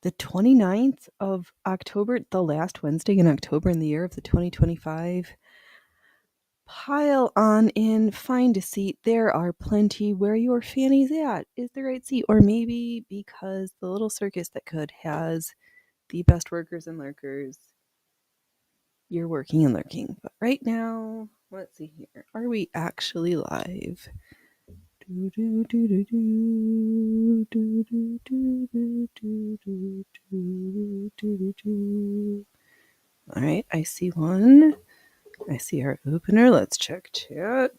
the 29th of October, the last Wednesday in October in the year of the 2025. Pile on in, find a seat. There are plenty. Where your fanny's at is the right seat. Or maybe because the little circus that could has the best workers and lurkers, you're working and lurking. But right now, let's see here. Are we actually live? All right, I see one. I see our opener. Let's check chat.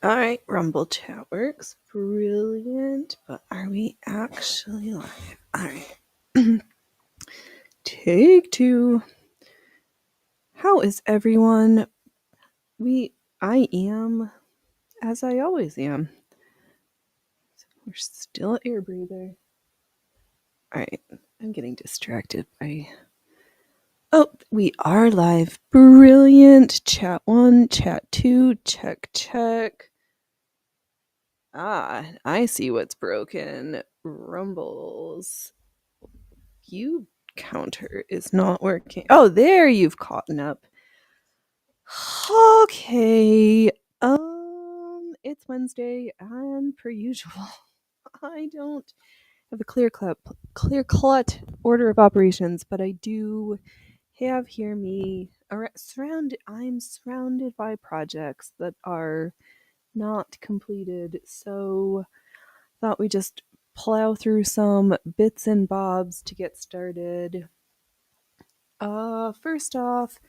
All right, Rumble chat works. Brilliant. But are we actually live? All right. Take two. How is everyone? I am as I always am. We're still air breather. All right, I'm getting distracted by. Oh, we are live. Brilliant. Chat 1, chat 2, check. Ah, I see what's broken. Rumble's view counter is not working. Oh, there you've caught up. Okay. It's Wednesday, and per usual, I don't have a clear cut order of operations, but I do have here me I'm surrounded by projects that are not completed, so thought we just plow through some bits and bobs to get started. First off,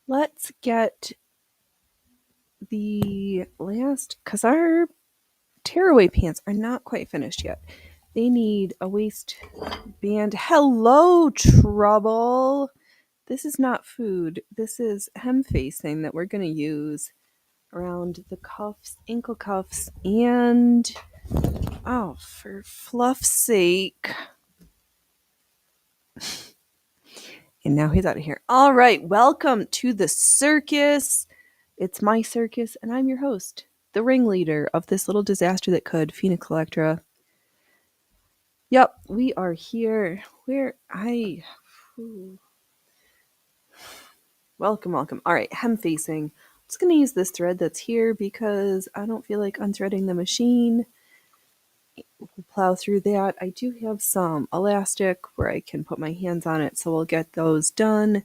let's get the last, because our tearaway pants are not quite finished yet. They need a waistband. Hello, Trouble. This is not food. This is hem facing that we're going to use around the cuffs, ankle cuffs, and oh, for fluff's sake. And now he's out of here. All right, welcome to the circus. It's my circus, and I'm your host, the ringleader of this little disaster that could, Phoenix Electra. Yep, we are here. Welcome. All right, hem facing. I'm just going to use this thread that's here because I don't feel like unthreading the machine. We'll plow through that. I do have some elastic where I can put my hands on it, so we'll get those done.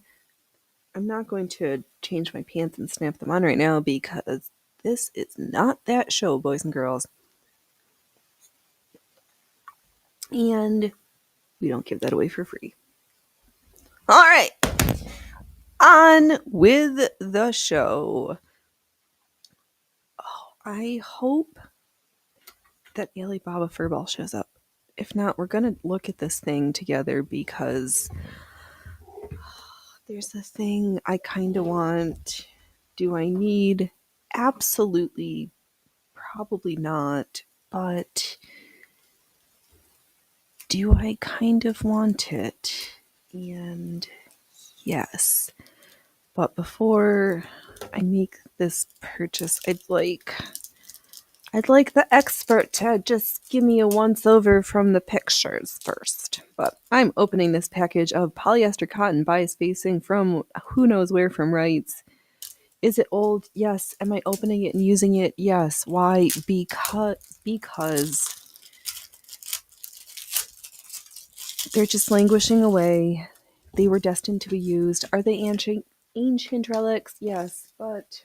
I'm not going to change my pants and snap them on right now because this is not that show, boys and girls. And we don't give that away for free. All right. On with the show. Oh, I hope that Alibaba Furball shows up. If not, we're going to look at this thing together because there's a thing I kind of want. Do I need? Absolutely, probably not. But do I kind of want it? And yes. But before I make this purchase, I'd like the expert to just give me a once-over from the pictures first. But I'm opening this package of polyester cotton bias facing from who knows where from Wrights. Is it old? Yes. Am I opening it and using it? Yes. Why? Because they're just languishing away. They were destined to be used. Are they ancient relics? Yes, but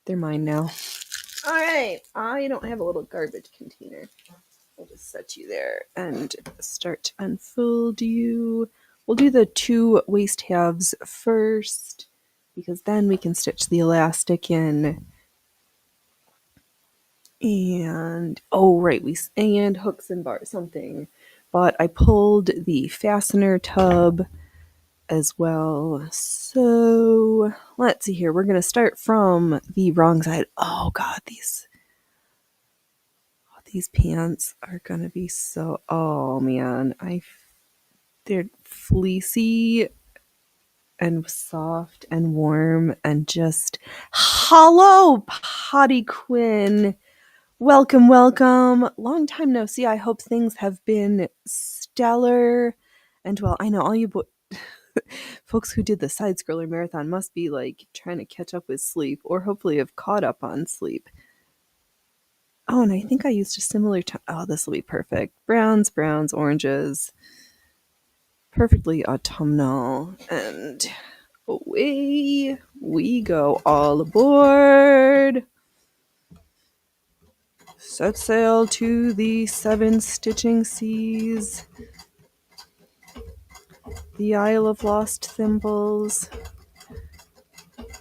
they're mine now. All right, I don't have a little garbage container. I'll just set you there and start to unfold you. We'll do the two waist halves first because then we can stitch the elastic in. And and hooks and bars, something. But I pulled the fastener tub as well. So let's see here. We're going to start from the wrong side. Oh God, these pants are going to be so, oh man, they're fleecy. and soft and warm and just hello, Potty Quinn. Welcome, welcome. Long time no see. I hope things have been stellar. And well, I know all you folks who did the side scroller marathon must be like trying to catch up with sleep, or hopefully have caught up on sleep. Oh, and I think I used a similar time. Oh, this will be perfect. Browns, oranges. Perfectly autumnal. And away we go. All aboard. Set sail to the 7 stitching seas. The Isle of Lost Thimbles.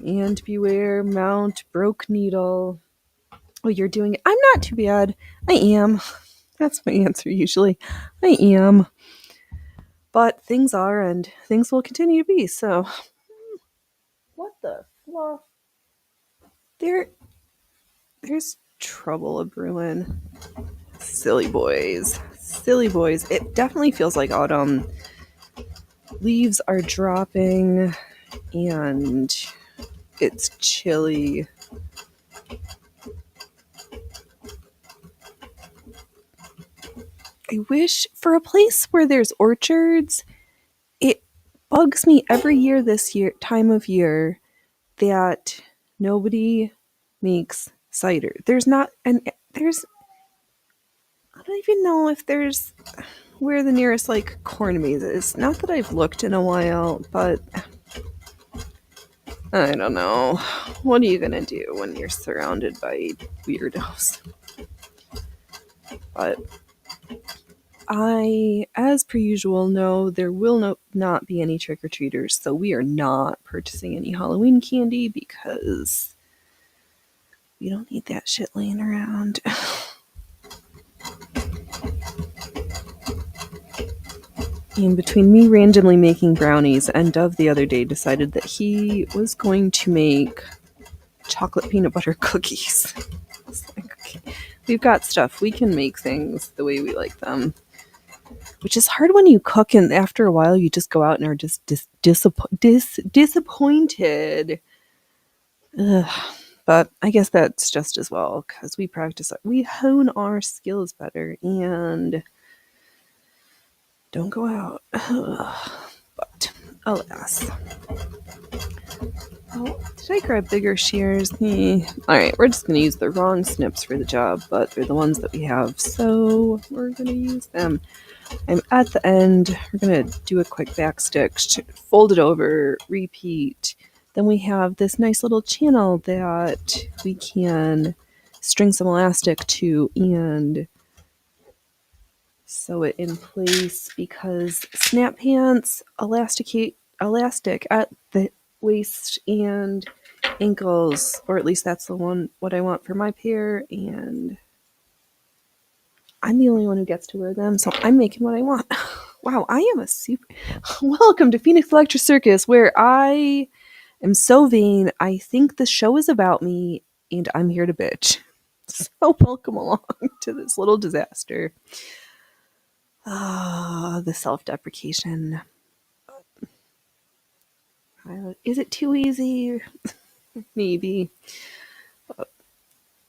And beware, Mount Broke Needle. Oh, you're doing it. I'm not too bad. I am. That's my answer usually. I am. But things are, and things will continue to be, so. What the fluff? There's trouble a brewing. Silly boys. Silly boys. It definitely feels like autumn. Leaves are dropping, and it's chilly. I wish for a place where there's orchards. It bugs me every year this time of year that nobody makes cider. There's not, and there's, I don't even know if there's where the nearest like corn maze is. Not that I've looked in a while, but I don't know. What are you gonna do when you're surrounded by weirdos? But I, as per usual, know there will not be any trick-or-treaters, so we are not purchasing any Halloween candy because we don't need that shit laying around. And between me randomly making brownies and Dove the other day decided that he was going to make chocolate peanut butter cookies. It's like, okay, we've got stuff. We can make things the way we like them. Which is hard when you cook and after a while you just go out and are just disappointed. Ugh. But I guess that's just as well because we hone our skills better and don't go out. But alas. Oh, did I grab bigger shears? Alright, we're just going to use the wrong snips for the job, but they're the ones that we have, so we're going to use them. I'm at the end. We're going to do a quick back stitch, fold it over, repeat. Then we have this nice little channel that we can string some elastic to and sew it in place because snap pants, elastic at the waist and ankles, or at least that's what I want for my pair, and I'm the only one who gets to wear them, so I'm making what I want. Wow, I am a super... Welcome to Phoenix Electric Circus, where I am so vain, I think the show is about me, and I'm here to bitch. So welcome along to this little disaster. The self-deprecation. Is it too easy? Maybe.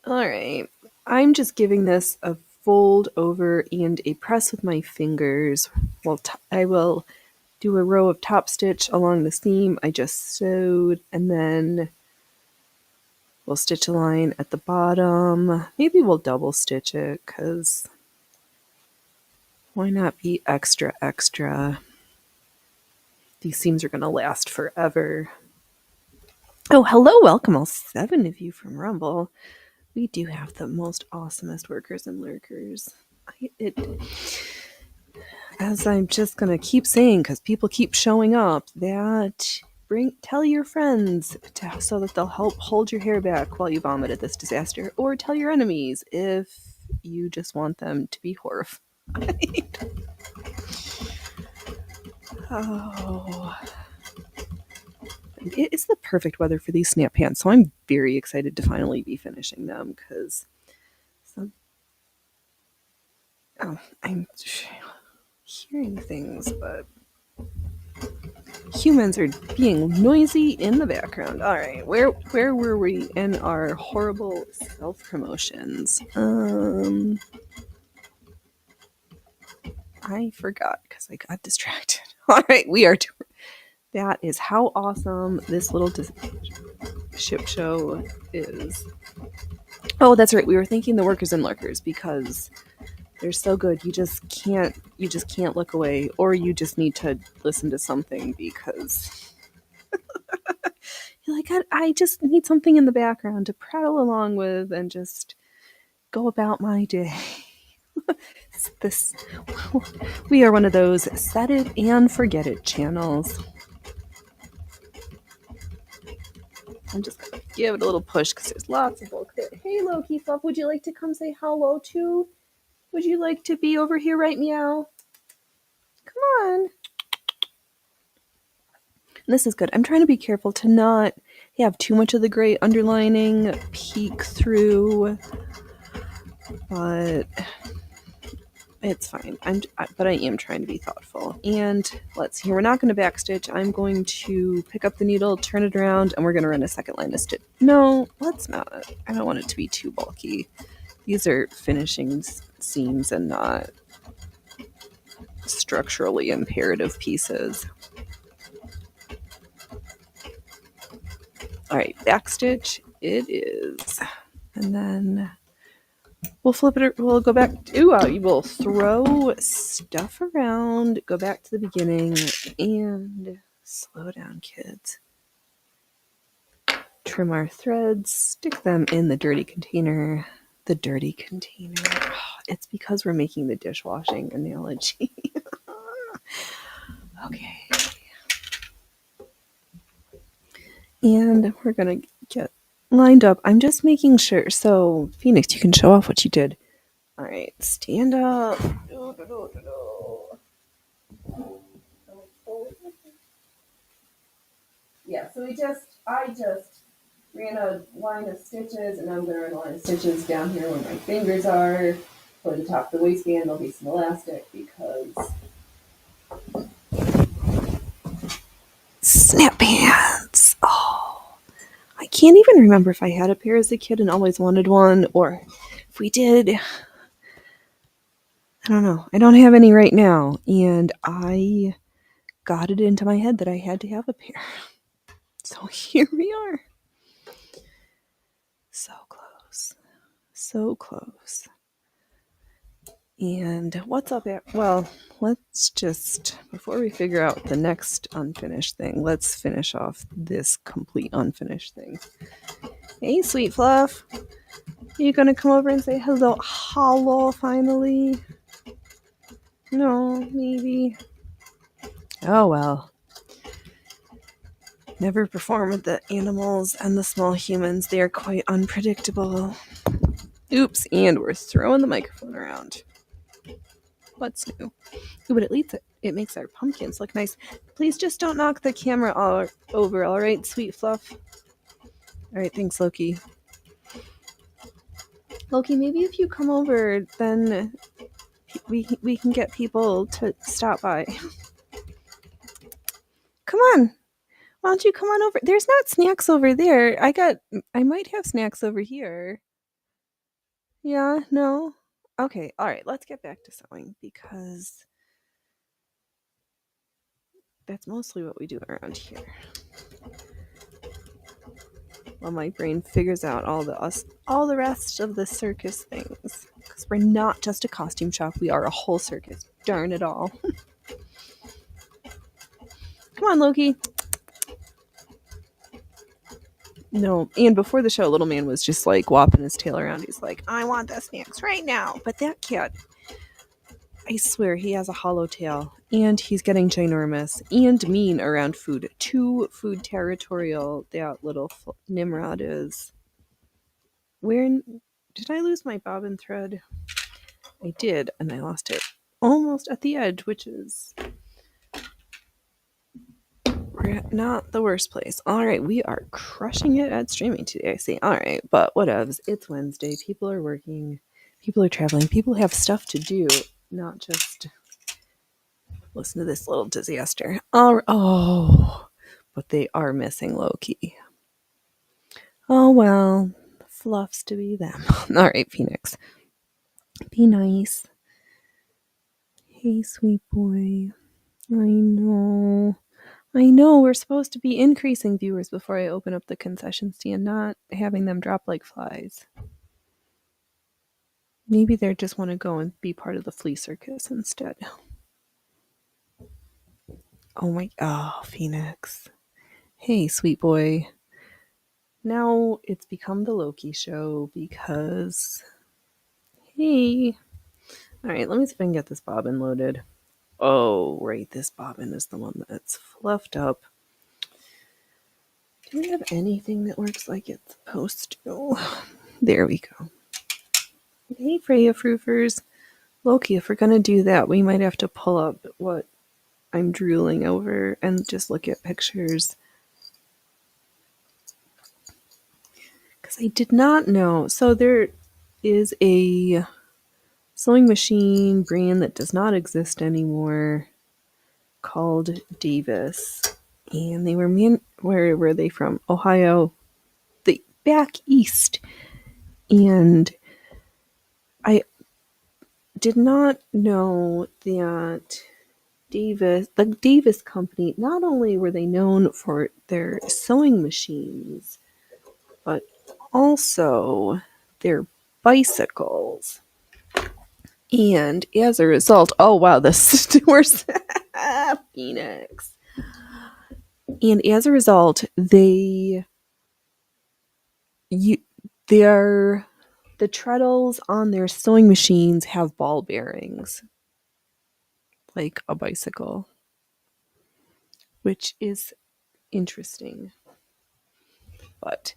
Alright. I'm just giving this a fold over and a press with my fingers. Well, I will do a row of top stitch along the seam I just sewed, and then we'll stitch a line at the bottom. Maybe we'll double stitch it, because why not be extra, extra? These seams are going to last forever. Oh, hello, welcome all 7 of you from Rumble. We do have the most awesomest workers and lurkers. As I'm just going to keep saying, because people keep showing up, that tell your friends so that they'll help hold your hair back while you vomit at this disaster, or tell your enemies if you just want them to be horrified. Oh, it's the perfect weather for these snap pants, so I'm very excited to finally be finishing them because I'm hearing things, but humans are being noisy in the background. All right, where were we in our horrible self promotions? I forgot because I got distracted. All right, we are doing. That is how awesome this little ship show is. Oh, that's right. We were thinking the workers and lurkers because they're so good. You just can't look away, or you just need to listen to something because you're like, I just need something in the background to prattle along with and just go about my day. This we are one of those set it and forget it channels. I'm just gonna give it a little push because there's lots of bulk there. Hey Loki Fluff, would you like to come say hello too? Would you like to be over here right meow? Come on. This is good. I'm trying to be careful to not have too much of the gray underlining peek through, but it's fine. But I am trying to be thoughtful. And let's see. We're not going to backstitch. I'm going to pick up the needle, turn it around, and we're going to run a second line of stitch. No, let's not. I don't want it to be too bulky. These are finishing seams and not structurally imperative pieces. All right, backstitch it is. And then we'll flip it. We'll go back. We'll throw stuff around, go back to the beginning, and slow down, kids. Trim our threads, stick them in the dirty container. The dirty container. It's because we're making the dishwashing analogy. Okay. And we're going to get lined up. I'm just making sure. So, Phoenix, you can show off what you did. All right, stand up. Yeah, so I just ran a line of stitches, and I'm going to run a line of stitches down here where my fingers are. For the top of the waistband, there'll be some elastic because snap pants. Oh, I can't even remember if I had a pair as a kid and always wanted one, or if we did. I don't know. I don't have any right now, and I got it into my head that I had to have a pair. So here we are. So close. So close. And what's up there? Well, let's just, before we figure out the next unfinished thing, let's finish off this complete unfinished thing. Hey, Sweet Fluff. Are you going to come over and say hello finally? No, maybe. Oh, well. Never perform with the animals and the small humans. They are quite unpredictable. Oops, and we're throwing the microphone around. What's new? Ooh, but it makes our pumpkins look nice. Please just don't knock the camera all over, all right, Sweet Fluff? All right, thanks, Loki. Loki, maybe if you come over, then we can get people to stop by. Come on. Why don't you come on over? There's not snacks over there. I might have snacks over here. Yeah, no? Okay, all right, let's get back to sewing because that's mostly what we do around here. While my brain figures out all the rest of the circus things. Because we're not just a costume shop, we are a whole circus. Darn it all. Come on, Loki. No, and before the show, little man was just like whopping his tail around. He's like, I want the snacks right now. But that cat, I swear, he has a hollow tail. And he's getting ginormous and mean around food. Too food territorial, that little Nimrod is. Where did I lose my bobbin thread? I did, and I lost it almost at the edge, which is not the worst place. All right, we are crushing it at streaming today, I see. All right, but whatevs. It's Wednesday. People are working. People are traveling. People have stuff to do, not just Listen to this little disaster. Oh, but they are missing Loki. Oh well, fluffs to be them. All right, Phoenix. Be nice. Hey, sweet boy. I know. I know we're supposed to be increasing viewers before I open up the concession stand, not having them drop like flies. Maybe they just want to go and be part of the flea circus instead. Oh, Phoenix. Hey, sweet boy. Now it's become the Loki show because. Hey. Alright, let me see if I can get this bobbin loaded. Oh, right, this bobbin is the one that's fluffed up. Do we have anything that works like it's supposed to? There we go. Hey, Freya Froofers. Loki, if we're going to do that, we might have to pull up what I'm drooling over and just look at pictures. Because I did not know. So there is a sewing machine brand that does not exist anymore called Davis. And they were where were they from? Ohio. Back east. And I did not know that the Davis company, not only were they known for their sewing machines, but also their bicycles. And as a result, oh wow, the stores Phoenix. And as a result, the treadles on their sewing machines have ball bearings, like a bicycle, which is interesting. But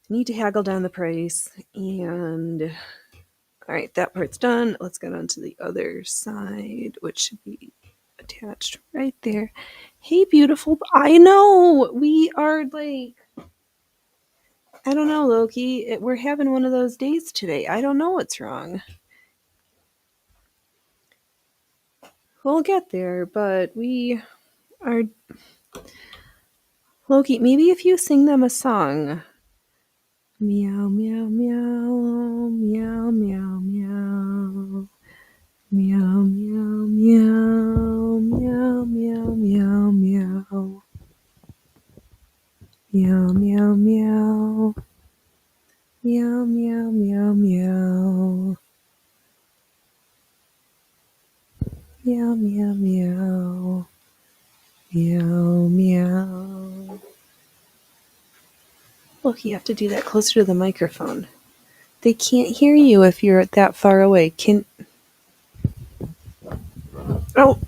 I need to haggle down the price, and all right, that part's done. Let's get on to the other side, which should be attached right there. Hey, beautiful. I know we are like, I don't know, Loki. We're having one of those days today. I don't know what's wrong. We'll get there, but we are. Loki, maybe if you sing them a song. Meow, meow, meow, meow, meow, meow. Meow, meow, meow, meow, meow, meow, meow. Meow, meow, meow. Meow, meow, meow, meow. Meow, meow, meow. Meow, meow. Look, you have to do that closer to the microphone. They can't hear you if you're that far away. Oh!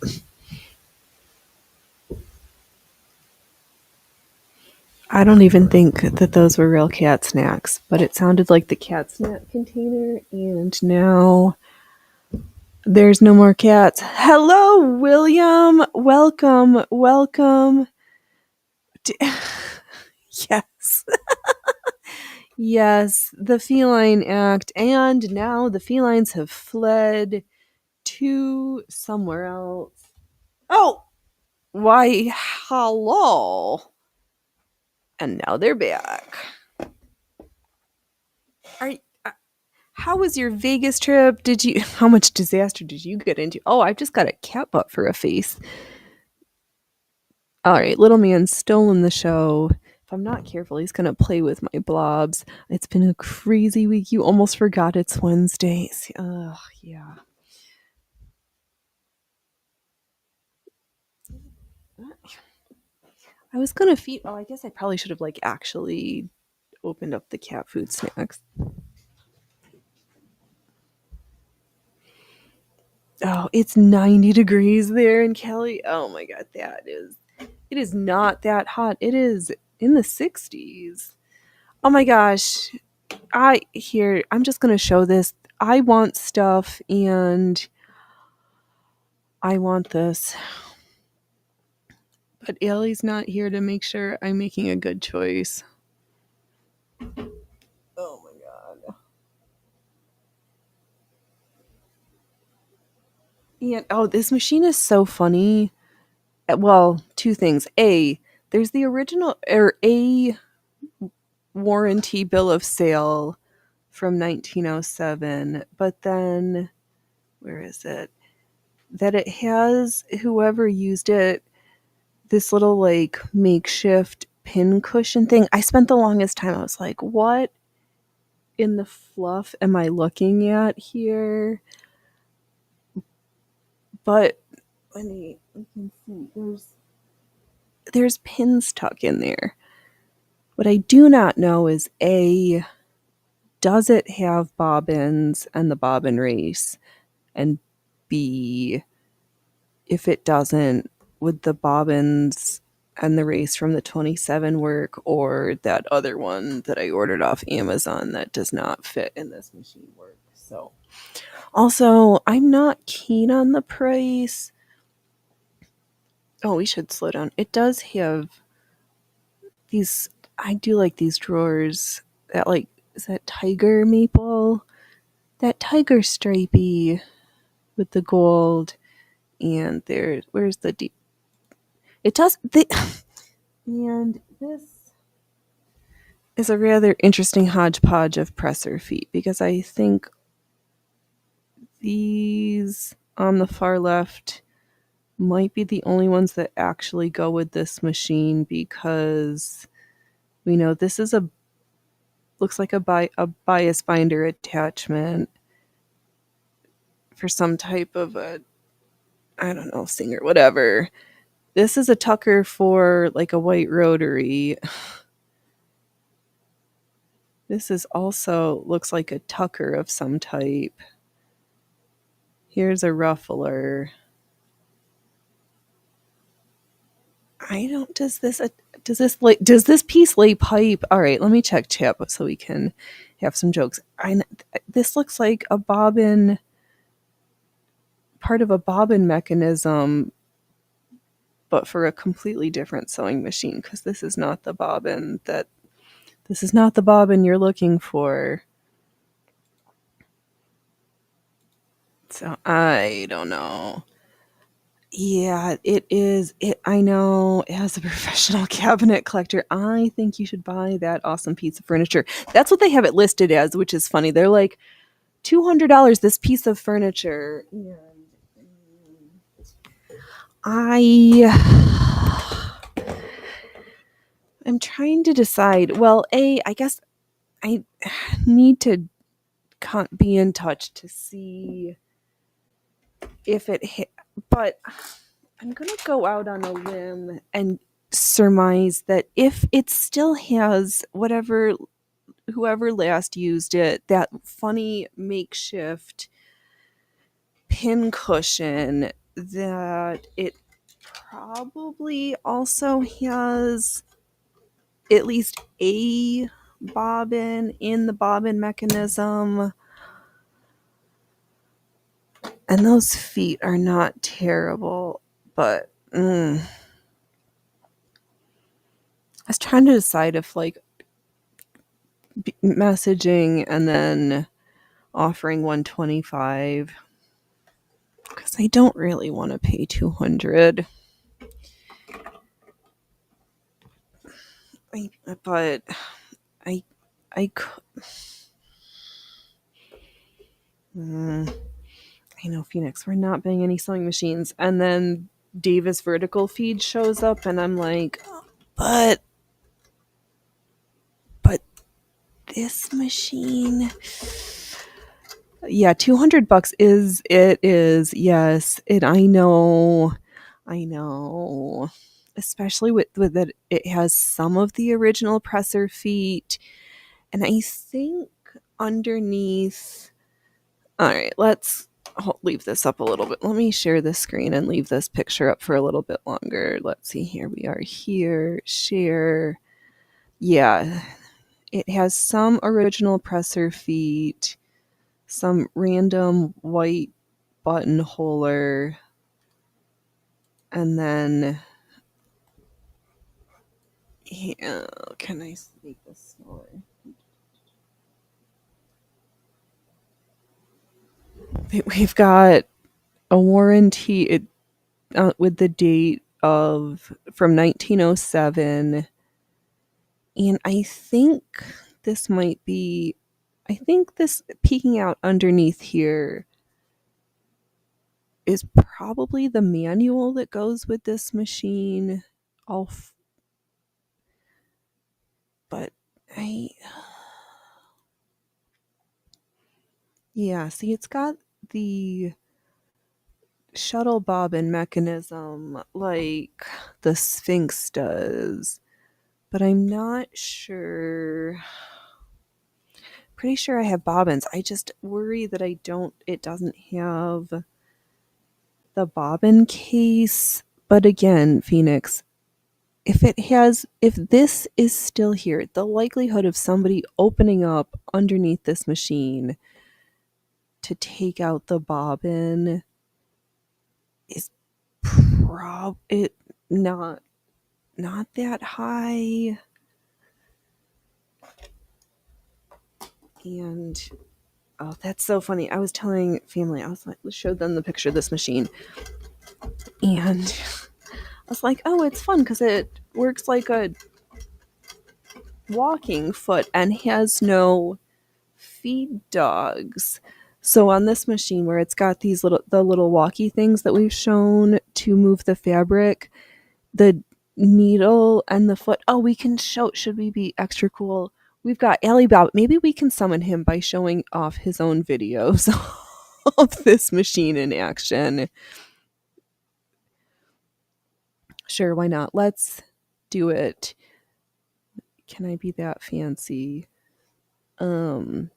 I don't even think that those were real cat snacks, but it sounded like the cat snack container, and now there's no more cats. Hello, William! Welcome. Yes. Yes, the Feline Act, and now the felines have fled to somewhere else. Oh! Why, hello! And now they're back. How was your Vegas trip? How much disaster did you get into? Oh, I've just got a cat butt for a face. All right, little man's stolen the show. If I'm not careful, he's going to play with my blobs. It's been a crazy week. You almost forgot it's Wednesday. Ugh, yeah. I was going to feed... Oh, I guess I probably should have, actually opened up the cat food snacks. Oh, it's 90 degrees there in Cali. Oh my god, it is not that hot. It is in the 60s. Oh my gosh. I'm just going to show this. I want stuff and I want this. But Allie's not here to make sure I'm making a good choice. Oh my god. And oh, this machine is so funny. Well, two things. A, there's the original or a warranty bill of sale from 1907, but then where is it? That it has whoever used it this little like makeshift pin cushion thing. I spent the longest time. I was like, what in the fluff am I looking at here? But we can see there's pins stuck in there. What I do not know is A, does it have bobbins and the bobbin race? And B, if it doesn't, would the bobbins and the race from the 27 work, or that other one that I ordered off Amazon that does not fit in this machine work? So, also, I'm not keen on the price. Oh, we should slow down. It does have these, I do like these drawers that, like, is that tiger maple? That tiger stripey with the gold. And where's the deep? It does, and this is a rather interesting hodgepodge of presser feet because I think these on the far left might be the only ones that actually go with this machine because we know this is looks like a bias binder attachment for some type of a, I don't know, singer, whatever. This is a tucker for like a white rotary. This is also looks like a tucker of some type. Here's a ruffler. I don't. Does this piece lay pipe? All right, let me check chat so we can have some jokes. This looks like a bobbin, part of a bobbin mechanism, but for a completely different sewing machine because this is not the bobbin you're looking for. So I don't know. Yeah, it is. I know, as a professional cabinet collector, I think you should buy that awesome piece of furniture. That's what they have it listed as, which is funny. They're like $200 this piece of furniture. And I'm trying to decide. Well, I guess I need to be in touch to see if it hit, but I'm going to go out on a limb and surmise that if it still has whoever last used it, that funny makeshift pin cushion, that it probably also has at least a bobbin in the bobbin mechanism. And those feet are not terrible, but I was trying to decide if like messaging and then offering 125 because I don't really want to pay 200. But I could. I know, Phoenix, we're not buying any sewing machines. And then Davis Vertical Feed shows up, and I'm like, but this machine, yeah, $200 is yes. I know, especially with that it has some of the original presser feet, and I think underneath. All right, let's leave this up a little bit. Let me share this screen and leave this picture up for a little bit longer. Let's see, here we are here, share. Yeah, it has some original presser feet, some random white buttonholer, and then, yeah, can I make this smaller? We've got a warranty with the date of from 1907, and this might be I think this peeking out underneath here is probably the manual that goes with this machine. But I yeah, see, it's got the shuttle bobbin mechanism like the Sphinx does, but I'm not sure. Pretty sure I have bobbins. I just worry that it doesn't have the bobbin case. But again, Phoenix, if this is still here, the likelihood of somebody opening up underneath this machine to take out the bobbin is it not that high. And oh, that's so funny. I was telling family, I was like, showed them the picture of this machine, and I was like, oh, it's fun because it works like a walking foot and has no feed dogs. So on this machine where it's got the little walkie things that we've shown to move the fabric, the needle and the foot. Oh, we can show. Should we be extra cool? We've got Alibaba. Maybe we can summon him by showing off his own videos of this machine in action. Sure, why not? Let's do it. Can I be that fancy? Oh,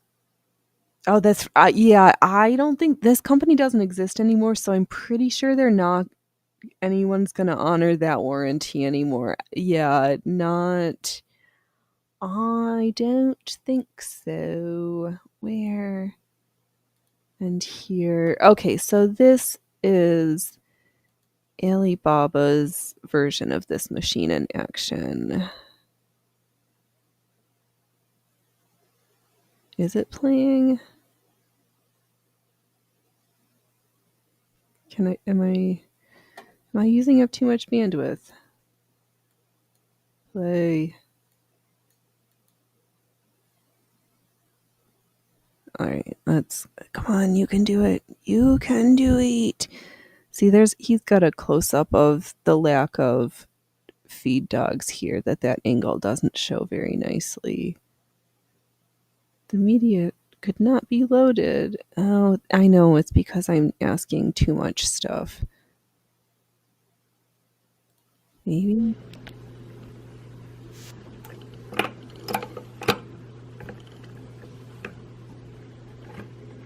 that's yeah. I don't think this company doesn't exist anymore, so I'm pretty sure anyone's gonna honor that warranty anymore. Yeah, not. I don't think so. Where? And here. Okay, so this is Alibaba's version of this machine in action. Is it playing? Am I using up too much bandwidth? Play. All right, come on, you can do it. You can do it. See, he's got a close up of the lack of feed dogs here that angle doesn't show very nicely. The media could not be loaded. Oh, I know, it's because I'm asking too much stuff. Maybe.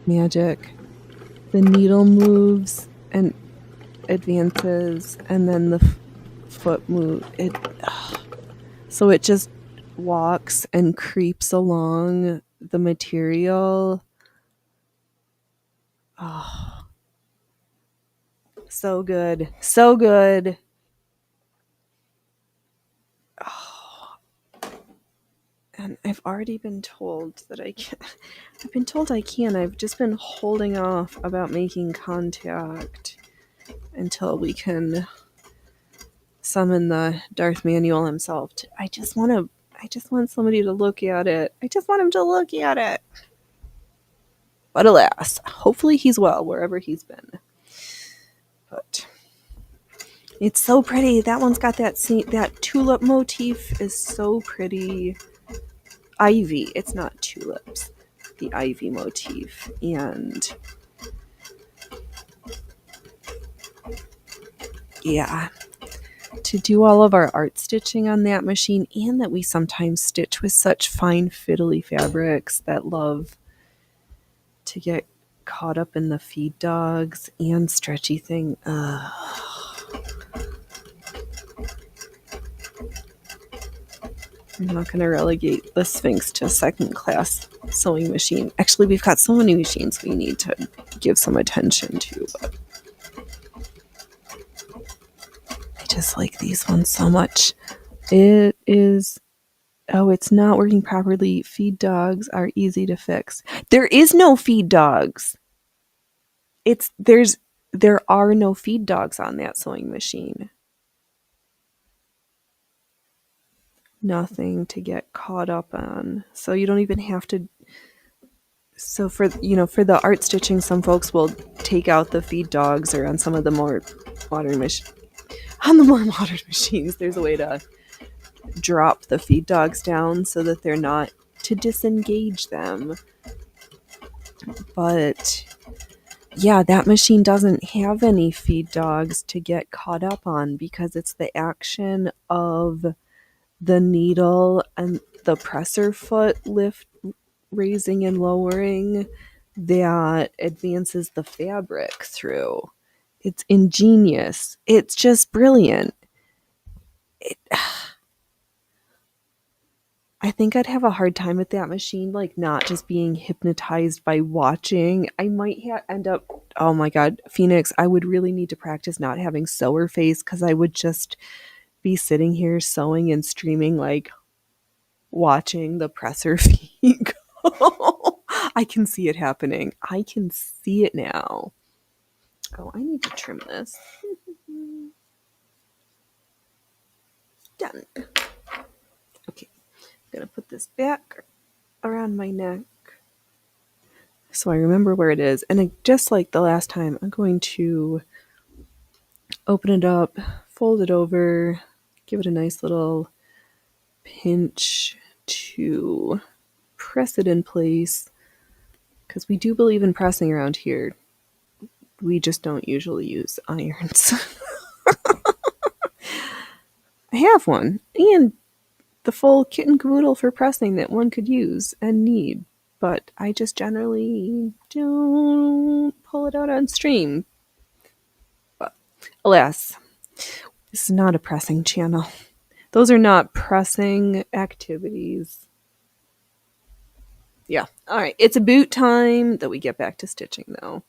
Magic. The needle moves and advances, and then the foot moves. So it just walks and creeps along the material. Oh, so good. So good. Oh. And I've already been told that I can. I've been told I can. I've just been holding off about making contact until we can summon the Darth Manuel himself. I just want somebody to look at it. I just want him to look at it. But alas, hopefully he's well wherever he's been. But it's so pretty. That one's got that tulip motif is so pretty. Ivy. It's not tulips. The ivy motif. And yeah, to do all of our art stitching on that machine, and that we sometimes stitch with such fine fiddly fabrics that love to get caught up in the feed dogs and stretchy thing. I'm not going to relegate the Sphinx to a second class sewing machine. Actually, we've got so many machines we need to give some attention to, but I just like these ones so much. It is. Oh, it's not working properly. Feed dogs are easy to fix. There is no feed dogs. there are no feed dogs on that sewing machine. Nothing to get caught up on. So you don't even have to. So for for the art stitching, some folks will take out the feed dogs, or on some of the more modern machines, there's a way to drop the feed dogs down so that they're not, to disengage them. But yeah, that machine doesn't have any feed dogs to get caught up on because it's the action of the needle and the presser foot raising and lowering that advances the fabric through. It's ingenious. It's just brilliant. I think I'd have a hard time with that machine, like not just being hypnotized by watching. I might end up, oh my God, Phoenix, I would really need to practice not having sewer face because I would just be sitting here sewing and streaming, like watching the presser feet go. I can see it happening. I can see it now. Oh, I need to trim this. Done. Okay, I'm going to put this back around my neck so I remember where it is. And just like the last time, I'm going to open it up, fold it over, give it a nice little pinch to press it in place, because we do believe in pressing around here. We just don't usually use irons. I have one, and the full kit and caboodle for pressing that one could use and need, but I just generally don't pull it out on stream. But alas, this is not a pressing channel. Those are not pressing activities. Yeah. All right. It's about time that we get back to stitching, though.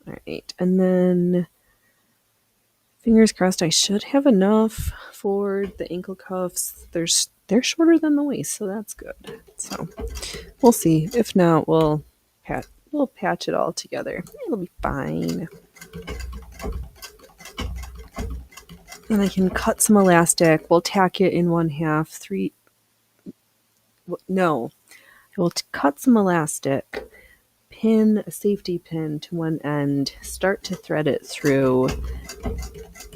All right. And then, fingers crossed, I should have enough for the ankle cuffs. They're shorter than the waist, so that's good. So we'll see. If not, we'll patch it all together. It'll be fine. And I can cut some elastic. We'll tack it in 1/2. No. I will cut some elastic, pin a safety pin to one end, start to thread it through.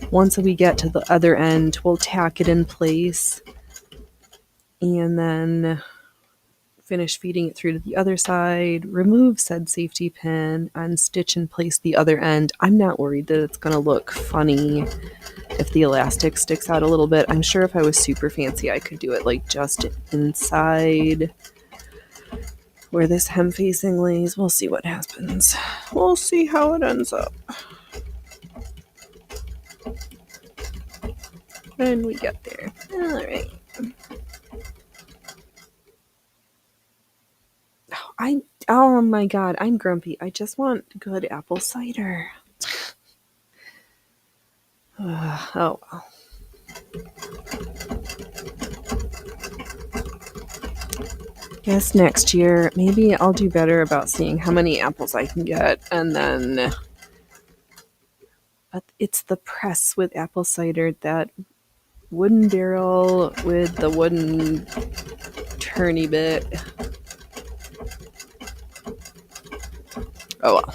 Once we get to the other end, we'll tack it in place and then finish feeding it through to the other side, remove said safety pin, and stitch in place the other end. I'm not worried that it's going to look funny if the elastic sticks out a little bit. I'm sure if I was super fancy, I could do it like just inside where this hem facing lays. We'll see what happens. We'll see how it ends up when we get there. All right. Oh my God, I'm grumpy. I just want good apple cider. Oh well. Guess next year, maybe I'll do better about seeing how many apples I can get, and then. But it's the press with apple cider, that wooden barrel with the wooden turny bit. Oh well.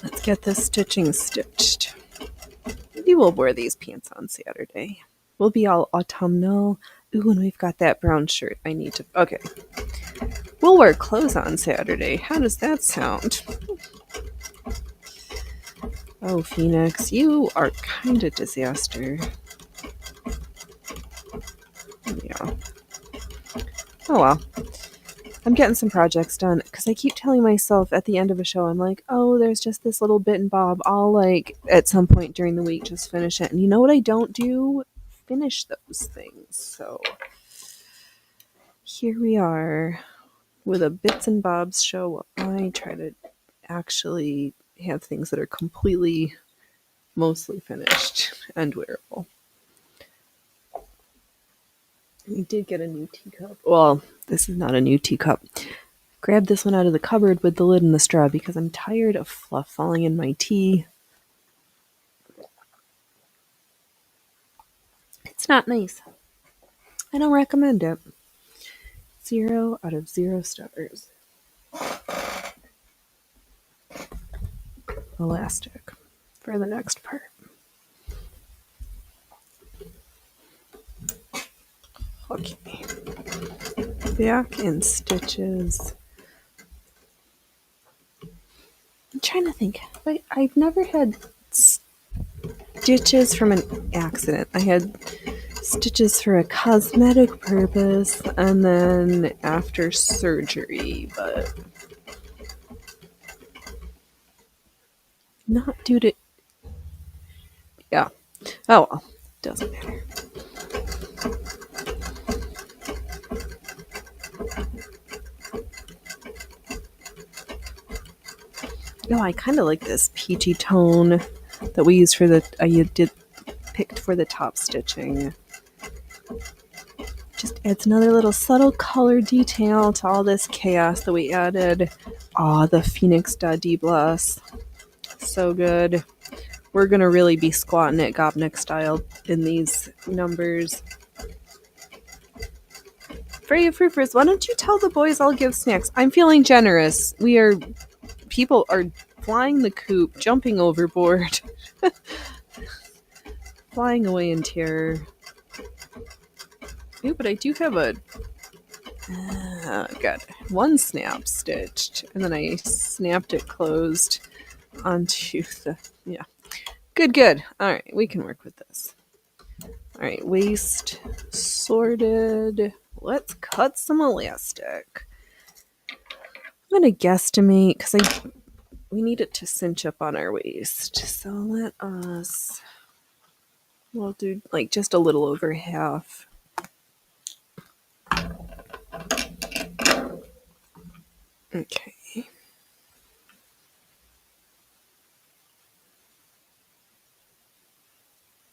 Let's get this stitching stitched. Maybe we'll wear these pants on Saturday. We'll be all autumnal. Ooh, and we've got that brown shirt. I need to. Okay. We'll wear clothes on Saturday. How does that sound? Oh, Phoenix, you are kind of disaster. Yeah. Oh well. I'm getting some projects done because I keep telling myself at the end of a show, I'm like, oh, there's just this little bit and bob. I'll, like, at some point during the week, just finish it. And you know what I don't do? Finish those things. So here we are with a bits and bobs show. I try to actually have things that are completely, mostly finished and wearable. We did get a new teacup. Well, this is not a new teacup. Grab this one out of the cupboard with the lid and the straw because I'm tired of fluff falling in my tea. It's not nice. I don't recommend it. 0 out of 0 stars. Elastic for the next part. Okay. Back in stitches. I'm trying to think. I've never had stitches from an accident. I had stitches for a cosmetic purpose and then after surgery, but not due to. Yeah. Oh well. Doesn't matter. No, I kind of like this peachy tone that we used for the picked for the top stitching. Just adds another little subtle color detail to all this chaos that we added. Aw, the Phoenix D Bless. So good. We're gonna really be squatting it Gopnik style in these numbers. Freya Fruifers, why don't you tell the boys I'll give snacks? I'm feeling generous. People are flying the coop, jumping overboard, flying away in terror. Ooh, but I do have got one snap stitched, and then I snapped it closed onto the, yeah. Good. All right, we can work with this. All right, waist sorted. Let's cut some elastic. I'm going to guesstimate, because we need it to cinch up on our waist. So we'll do like just a little over half. Okay.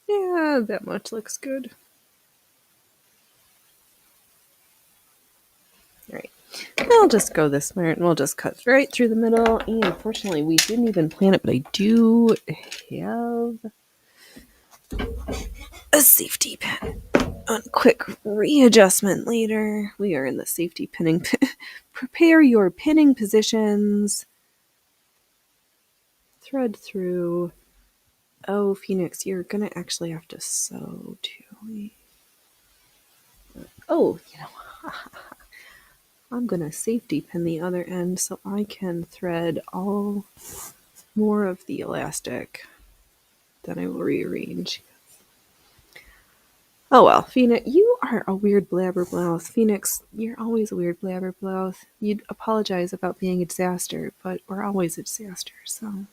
Yeah, that much looks good. Alright. I'll just go this smart and we'll just cut right through the middle. And unfortunately, we didn't even plan it, but I do have a safety pin. A quick readjustment later. We are in the safety pinning. Prepare your pinning positions. Thread through. Oh, Phoenix, you're gonna actually have to sew too. Oh, I'm gonna safety pin the other end so I can thread all more of the elastic. Then I will rearrange. Oh well, Phoenix, you are a weird blabbermouth. Phoenix, you're always a weird blabbermouth. You'd apologize about being a disaster, but we're always a disaster, so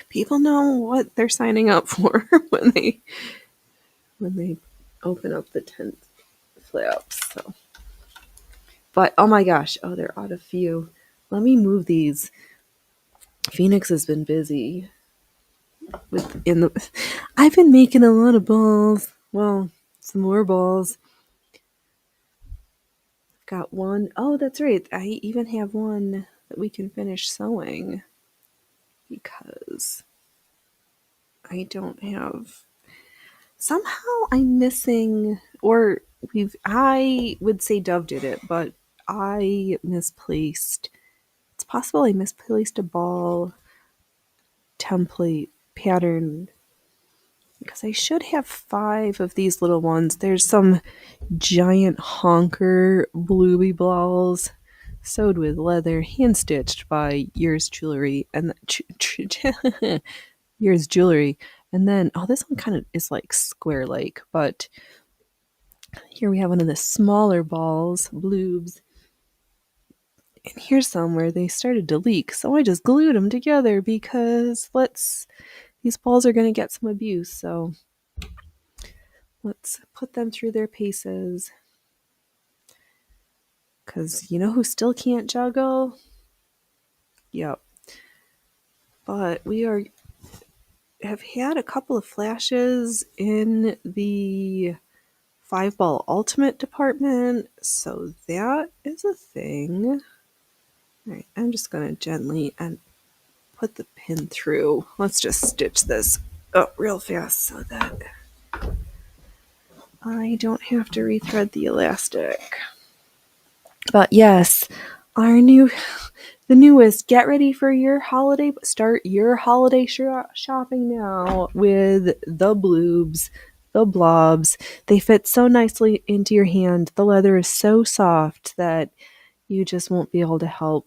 people know what they're signing up for when they open up the tent flaps. So, but oh my gosh, they're out of few. Let me move these. Phoenix has been busy I've been making a lot of balls. Well, some more balls. I've got one. Oh, that's right. I even have one that we can finish sewing because I don't have. Somehow I'm missing, or I would say Dove did it, but I misplaced. It's possible I misplaced a ball template pattern because I should have 5 of these little ones. There's some giant honker bluey balls sewed with leather, hand stitched by Yours Jewelry and Yours Jewelry. And then this one kind of is like square like, but here we have one of the smaller balls, bloobs. And here's some where they started to leak, so I just glued them together because these balls are going to get some abuse, so let's put them through their paces. Because you know who still can't juggle? Yep. But we have had a couple of flashes in the 5-ball ultimate department. So that is a thing. All right, I'm just going to gently and put the pin through. Let's just stitch this up real fast so that I don't have to rethread the elastic. But yes, the newest, get ready for your holiday, start your holiday shopping now with the bloobs, the blobs. They fit so nicely into your hand. The leather is so soft that you just won't be able to help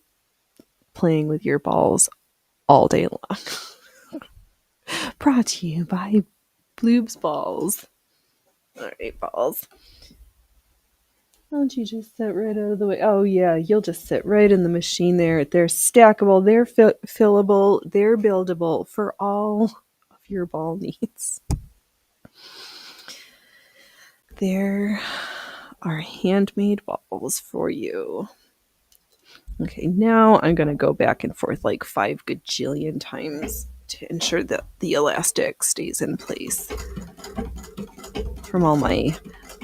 playing with your balls all day long. Brought to you by Bloobs Balls. All right, balls. Why don't you just sit right out of the way? Oh, yeah, you'll just sit right in the machine there. They're stackable, they're fillable, they're buildable for all of your ball needs. There are handmade balls for you. Okay, now I'm going to go back and forth like 5 gajillion times to ensure that the elastic stays in place from all my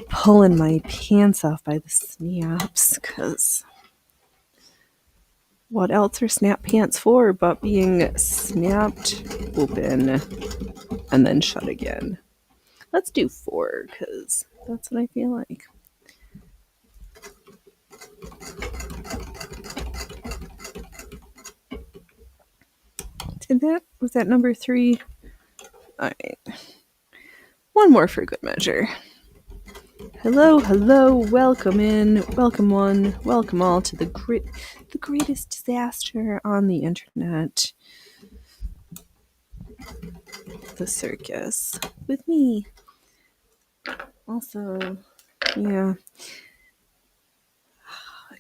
pulling my pants off by the snaps, because what else are snap pants for but being snapped open and then shut again? Let's do 4 because that's what I feel like. Was that number 3? All right. One more for good measure. Hello, welcome in, welcome one, welcome all to the greatest disaster on the internet, the circus, with me. Also, yeah,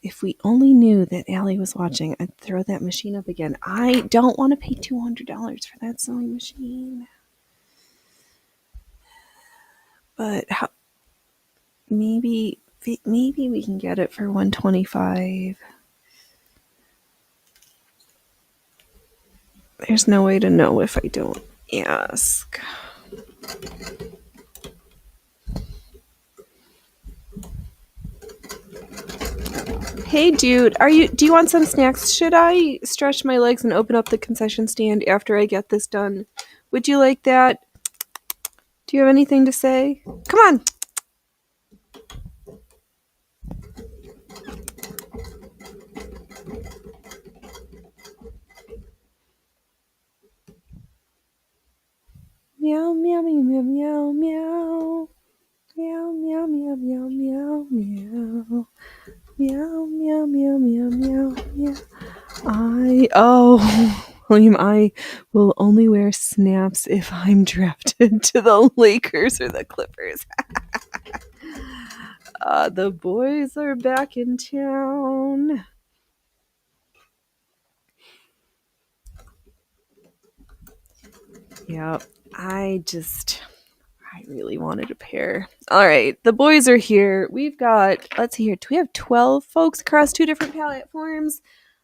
if we only knew that Allie was watching, I'd throw that machine up again. I don't want to pay $200 for that sewing machine. But maybe we can get it for $125. There's no way to know if I don't ask. Hey dude, do you want some snacks? Should I stretch my legs and open up the concession stand after I get this done? Would you like that? Do you have anything to say? Come on. Meow, meow, meow, meow, meow. Meow, meow, meow, meow, meow, meow. Meow, meow, meow, meow, meow, meow. William, I will only wear snaps if I'm drafted to the Lakers or the Clippers. The boys are back in town. Yep, I really wanted a pair. All right, the boys are here. We've got, let's see here, do we have 12 folks across 2 different platforms?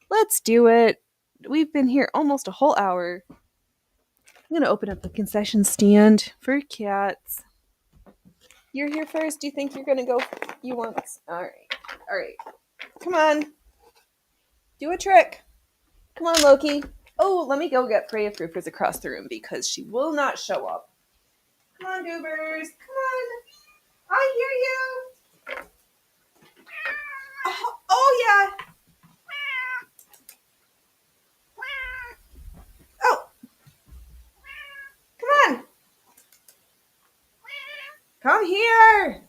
Let's do it. We've been here almost a whole hour. I'm going to open up the concession stand for cats. You're here first. Do you think you're going to go? You want? All right. Come on. Do a trick. Come on, Loki. Oh, let me go get Freya Fruifers across the room because she will not show up. Come on, Goobers. Come on. I hear you. Oh yeah. Oh. Come on. Come here.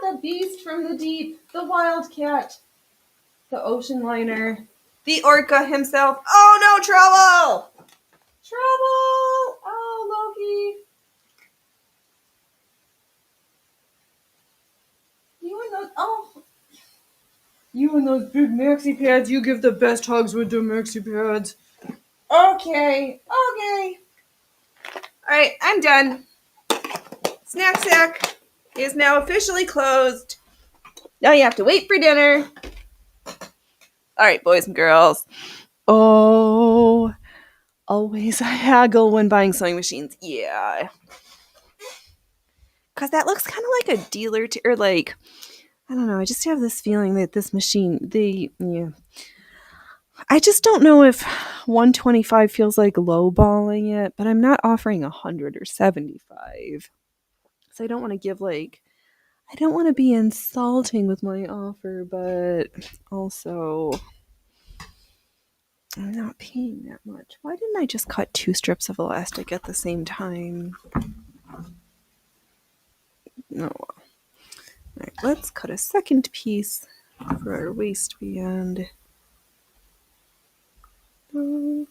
The beast from the deep. The wildcat. The ocean liner. The orca himself. Oh no, trouble. Trouble. Oh, Loki. You and those big maxi pads, you give the best hugs with the maxi pads. Okay. Alright, I'm done. Snack Sack is now officially closed. Now you have to wait for dinner. Alright, boys and girls. Oh, always haggle when buying sewing machines. Yeah. Because that looks kind of like a dealer, or like, I don't know. I just have this feeling that this machine, I just don't know if 125 feels like lowballing it, but I'm not offering 100 or 75. So I don't want to give I don't want to be insulting with my offer, but also I'm not paying that much. Why didn't I just cut 2 strips of elastic at the same time? No. All right, let's cut a second piece for our waistband. Oh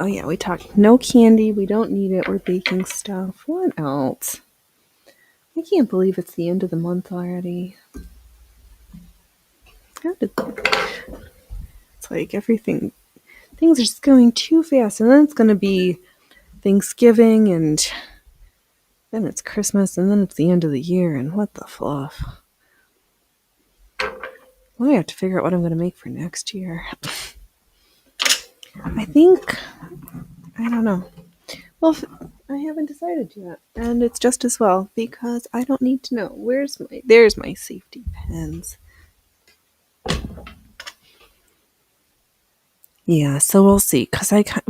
yeah, we talked no candy. We don't need it. We're baking stuff. What else? I can't believe it's the end of the month already. It's like things are just going too fast, and then it's going to be Thanksgiving, and then it's Christmas, and then it's the end of the year, and what the fluff. Well, I have to figure out what I'm going to make for next year. I don't know. Well, I haven't decided yet, and it's just as well, because I don't need to know. There's my safety pins. Yeah, so we'll see, because if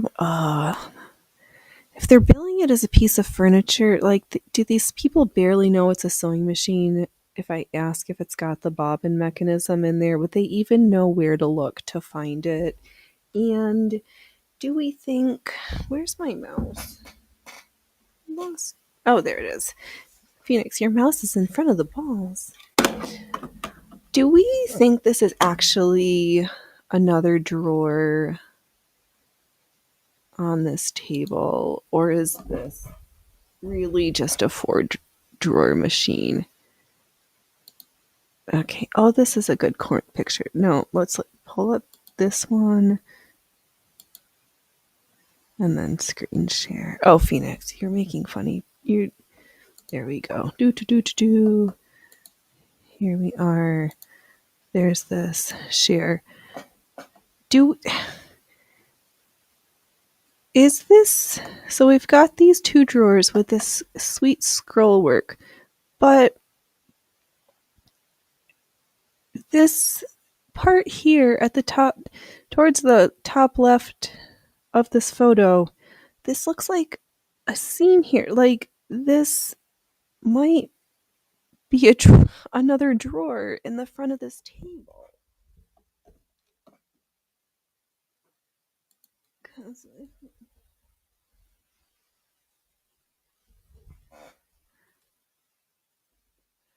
they're billing it as a piece of furniture, do these people barely know it's a sewing machine? If I ask if it's got the bobbin mechanism in there, would they even know where to look to find it? And do we think, where's my mouse? Oh, there it is. Phoenix, your mouse is in front of the balls. Do we think this is actually another drawer on this table, or is this really just a 4-drawer machine? Okay. Oh, this is a good picture. No, let's pull up this one and then screen share. Oh, Phoenix, you're making funny. There we go. Do. Here we are. There's this share. Is this, so we've got these 2 drawers with this sweet scroll work, but this part here at the top, towards the top left of this photo, this looks like a seam here. Like, this might be another drawer in the front of this table.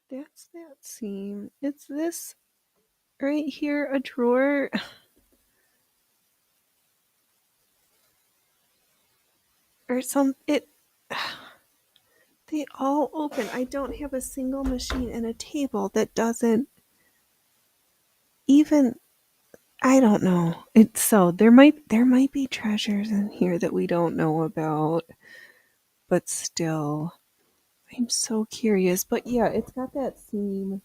That's that seam. It's this right here, a drawer. Or they all open. I don't have a single machine and a table that doesn't even, I don't know. So there might be treasures in here that we don't know about, but still, I'm so curious. But yeah, it's got that seam.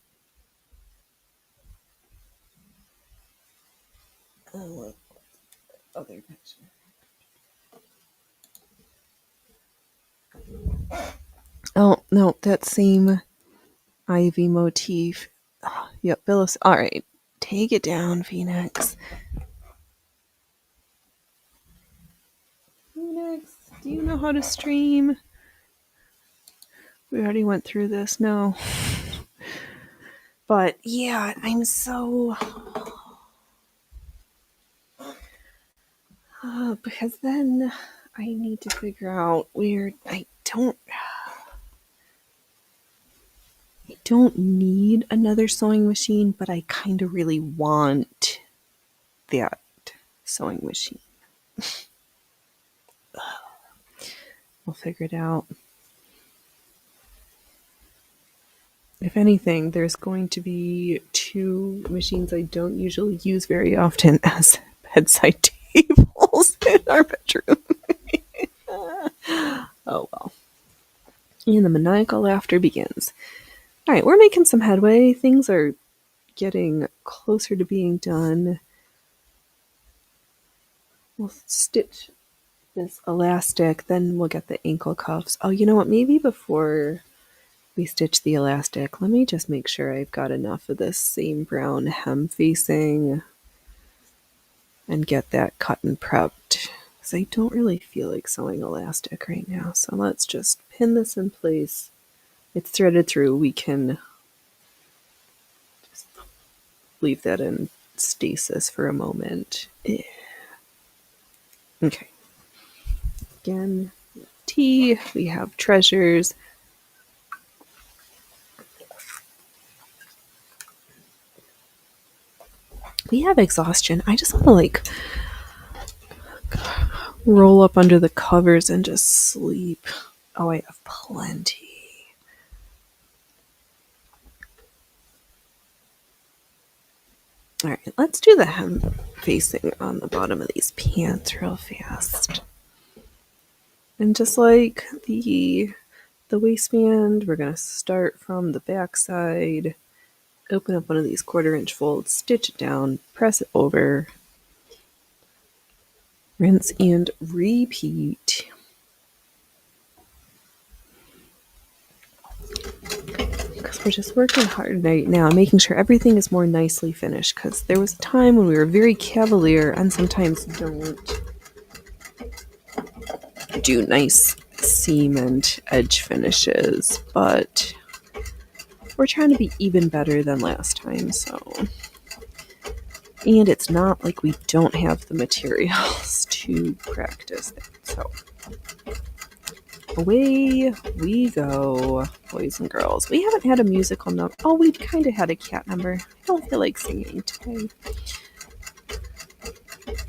Oh, other picture. Oh no, that same ivy motif. Oh, yep, Billis. All right, take it down, Phoenix. Phoenix, do you know how to stream? We already went through this. No. But yeah, I'm so because then I need to figure out where I don't need another sewing machine, but I kind of really want that sewing machine. We'll figure it out. If anything, there's going to be 2 machines I don't usually use very often as bedside tables in our bedroom. Oh well. And the maniacal laughter begins. All right, we're making some headway. Things are getting closer to being done. we'll stitch this elastic, then we'll get the ankle cuffs. Oh, you know what? Maybe before we stitch the elastic, let me just make sure I've got enough of this same brown hem facing and get that cut and prepped. Because I don't really feel like sewing elastic right now. So let's just pin this in place. It's threaded through. We can just leave that in stasis for a moment. Okay. Again, tea. We have treasures. We have exhaustion. I just want to roll up under the covers and just sleep. Oh, I have plenty. All right, let's do the hem facing on the bottom of these pants real fast. And just like the waistband, we're going to start from the back side, open up one of these 1/4 inch folds, stitch it down, press it over, rinse and repeat. Because we're just working hard right now, making sure everything is more nicely finished. Because there was a time when we were very cavalier and sometimes don't do nice seam and edge finishes, but we're trying to be even better than last time. So, and it's not like we don't have the materials to practice it. So away we go, boys and girls. We haven't had a musical number. Oh, we kind of had a cat number. I don't feel like singing today.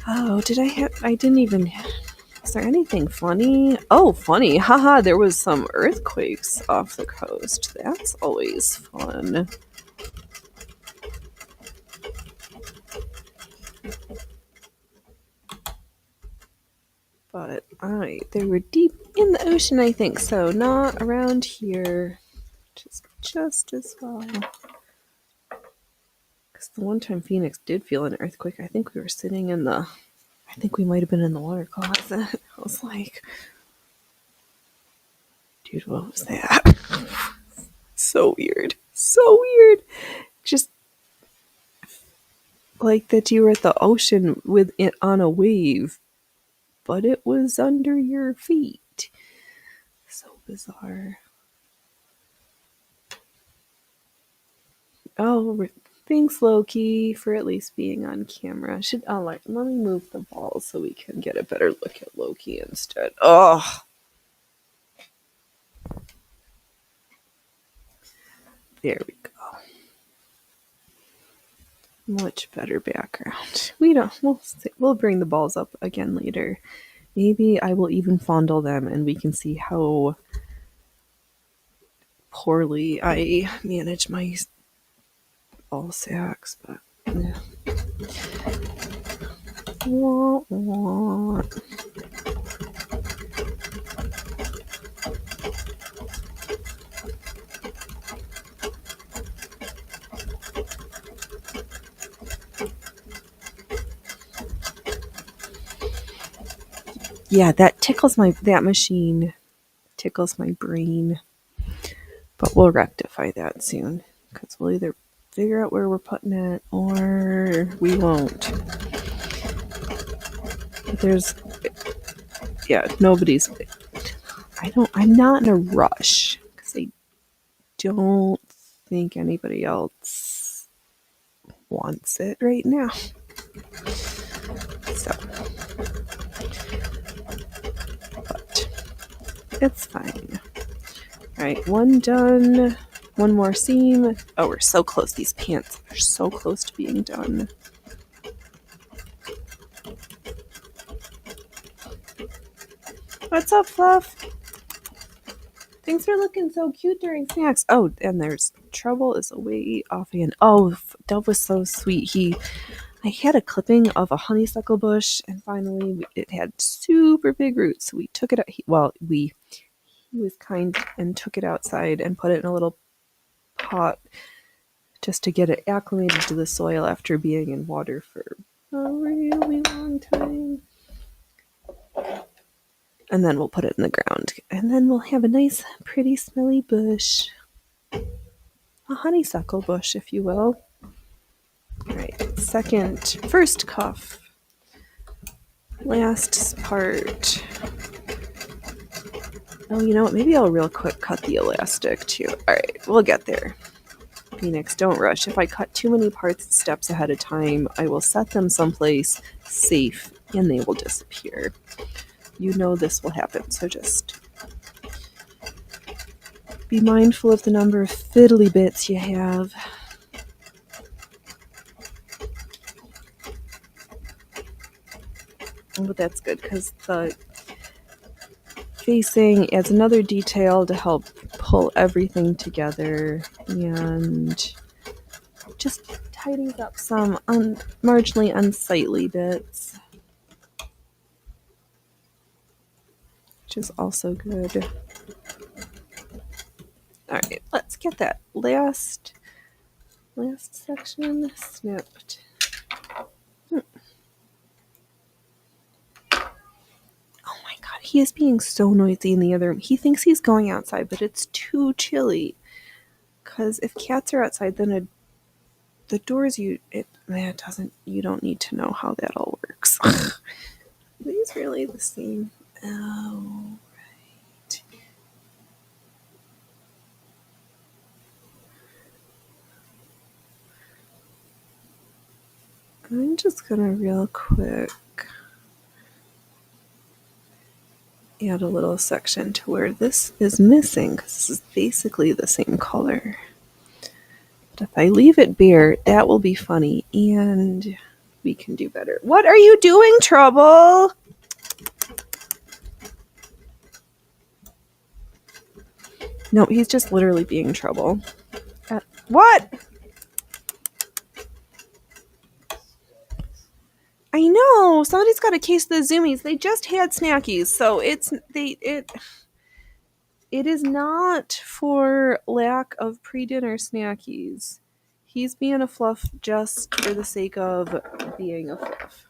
Oh, I didn't even, is there anything funny? Oh, funny. Haha, there was some earthquakes off the coast. That's always fun. But they were deep in the ocean, I think. So not around here. Just as well. Because the one time Phoenix did feel an earthquake, I think we were sitting in I think we might have been in the water closet. I was like, dude, what was that? So weird. So weird. Just like that you were at the ocean with it on a wave, but it was under your feet. So bizarre. Oh, thanks, Loki, for at least being on camera. Let me move the ball so we can get a better look at Loki instead. Oh, there we go. Much better background. We'll bring the balls up again later. Maybe I will even fondle them and we can see how poorly I manage my ball sacks, but yeah. Wah, wah. Yeah, that machine tickles my brain. But we'll rectify that soon. Because we'll either figure out where we're putting it or we won't. I'm not in a rush. Because I don't think anybody else wants it right now. So. But it's fine. Alright, one done. One more seam. Oh, we're so close. These pants are so close to being done. What's up, Fluff? Things are looking so cute during snacks. Oh, and there's Trouble is away off again. Oh, Dove was so sweet. I had a clipping of a honeysuckle bush, and finally it had super big roots. So we took it out. He was kind and took it outside and put it in a little pot just to get it acclimated to the soil after being in water for a really long time. and then we'll put it in the ground. And then we'll have a nice, pretty, smelly bush. A honeysuckle bush, if you will. All right, first cuff. Last part. Oh, you know what? Maybe I'll real quick cut the elastic too. All right, we'll get there. Phoenix, don't rush. If I cut too many parts steps ahead of time, I will set them someplace safe and they will disappear. You know this will happen, so just be mindful of the number of fiddly bits you have. But that's good because the facing adds another detail to help pull everything together and just tidies up some marginally unsightly bits, which is also good. All right, let's get that last section snipped. Oh my god, he is being so noisy in the other room. He thinks he's going outside, but it's too chilly. Because if cats are outside, then the doors you don't need to know how that all works. Are these really the same? Oh, right. I'm just gonna real quick add a little section to where this is missing because this is basically the same color. But if I leave it bare, that will be funny and we can do better. What are you doing, Trouble? No, he's just literally being trouble. What? I know. Somebody's got a case of the Zoomies. They just had snackies, so it is not for lack of pre-dinner snackies. He's being a fluff just for the sake of being a fluff.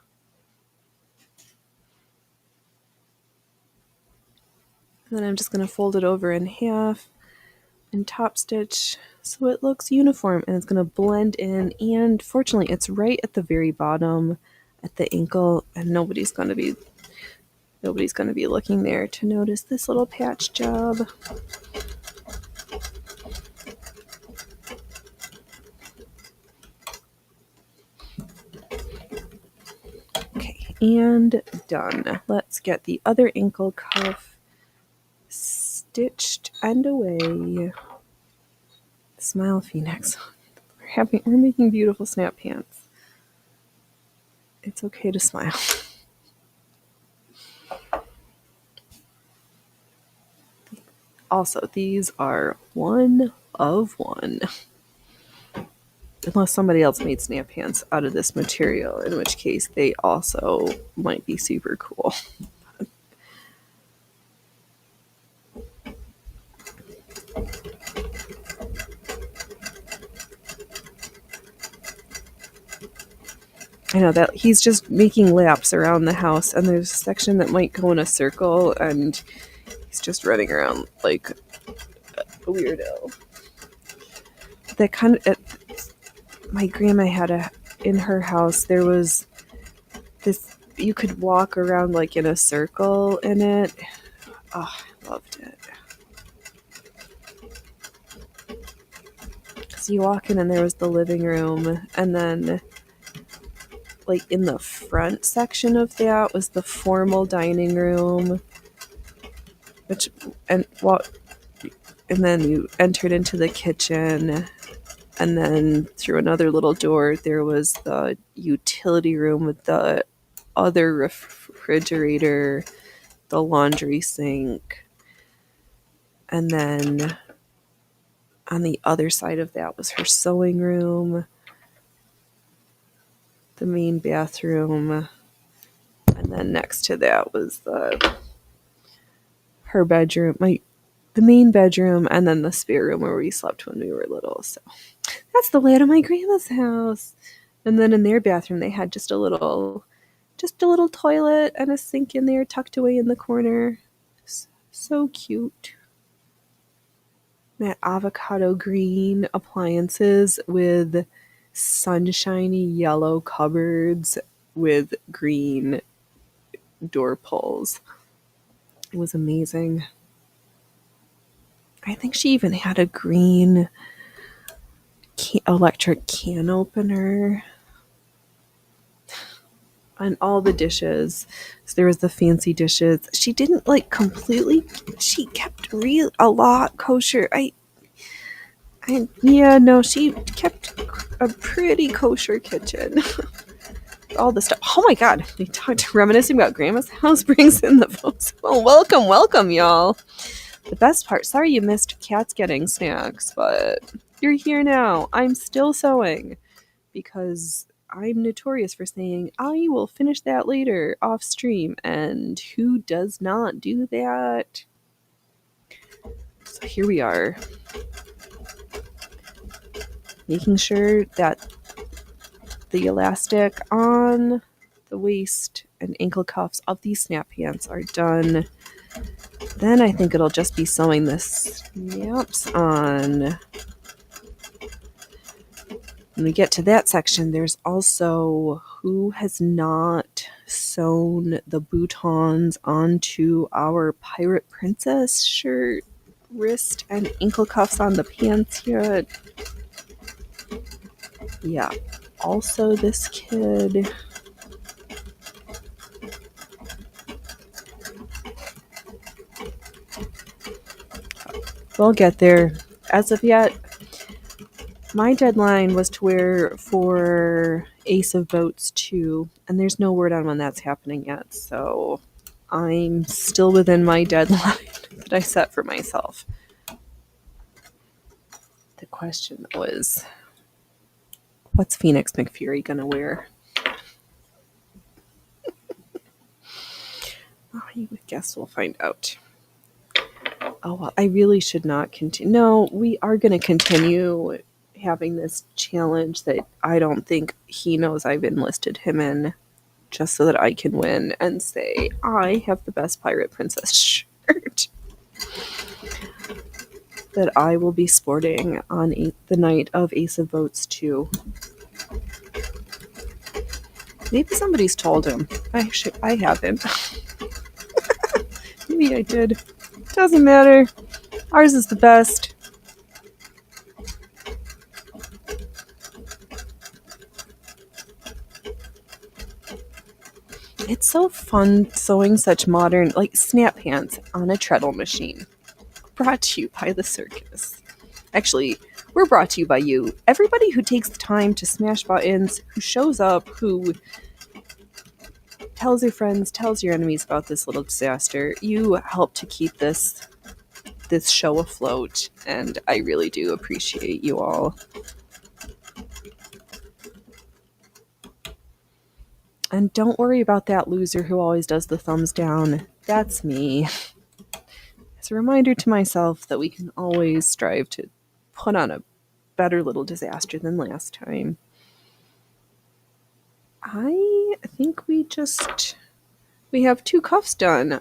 And then I'm just going to fold it over in half and top stitch so it looks uniform and it's going to blend in. And fortunately, it's right at the very bottom at the ankle, and nobody's going to be looking there to notice this little patch job. Okay, and done. Let's get the other ankle cuff stitched and away. Smile, Phoenix. We're making beautiful snap pants. It's okay to smile. Also, these are one of one. Unless somebody else made snap pants out of this material, in which case they also might be super cool. I know that he's just making laps around the house, and there's a section that might go in a circle, and he's just running around like a weirdo. That kind of, my grandma had in her house, there was this, you could walk around like in a circle in it. Oh, I loved it. So you walk in and there was the living room, and then like in the front section of that was the formal dining room, and then you entered into the kitchen, and then through another little door there was the utility room with the other refrigerator, the laundry sink, and then on the other side of that was her sewing room, the main bathroom, and then next to that was her bedroom, the main bedroom, and then the spare room where we slept when we were little. So that's the layout of my grandma's house. And then in their bathroom they had just a little toilet and a sink in there tucked away in the corner. So cute. That avocado green appliances with sunshiny yellow cupboards with green door pulls. It was amazing. I think she even had a green electric can opener. And all the dishes. So there was the fancy dishes. She didn't like completely. She kept a lot kosher. Yeah, no, she kept a pretty kosher kitchen. All the stuff. Oh my god, we talked reminiscing about Grandma's house brings in the folks. Well, welcome, y'all. The best part. Sorry you missed Cats getting snacks, but you're here now. I'm still sewing because I'm notorious for saying I will finish that later off stream, and who does not do that? So here we are, making sure that the elastic on the waist and ankle cuffs of these snap pants are done. Then I think it'll just be sewing the snaps on. When we get to that section, there's also who has not sewn the boutons onto our Pirate Princess shirt, wrist and ankle cuffs on the pants yet. Yeah, also this kid. We'll get there. As of yet, my deadline was to wear for Ace of Boats 2, and there's no word on when that's happening yet, so I'm still within my deadline that I set for myself. The question was, what's Phoenix McFury gonna wear? I guess we'll find out. Oh, well, I really should not continue. No, we are going to continue having this challenge that I don't think he knows I've enlisted him in, just so that I can win and say, I have the best Pirate Princess shirt that I will be sporting on the night of Ace of Boats 2. Maybe somebody's told him. I haven't. Maybe I did. Doesn't matter. Ours is the best. It's so fun sewing such modern, like snap pants on a treadle machine. Brought to you by the circus. Actually, we're brought to you by you. Everybody who takes the time to smash buttons, who shows up, who tells your friends, tells your enemies about this little disaster. You help to keep this show afloat, and I really do appreciate you all. And don't worry about that loser who always does the thumbs down. That's me. It's a reminder to myself that we can always strive to put on a better little disaster than last time. I think we have 2 cuffs done.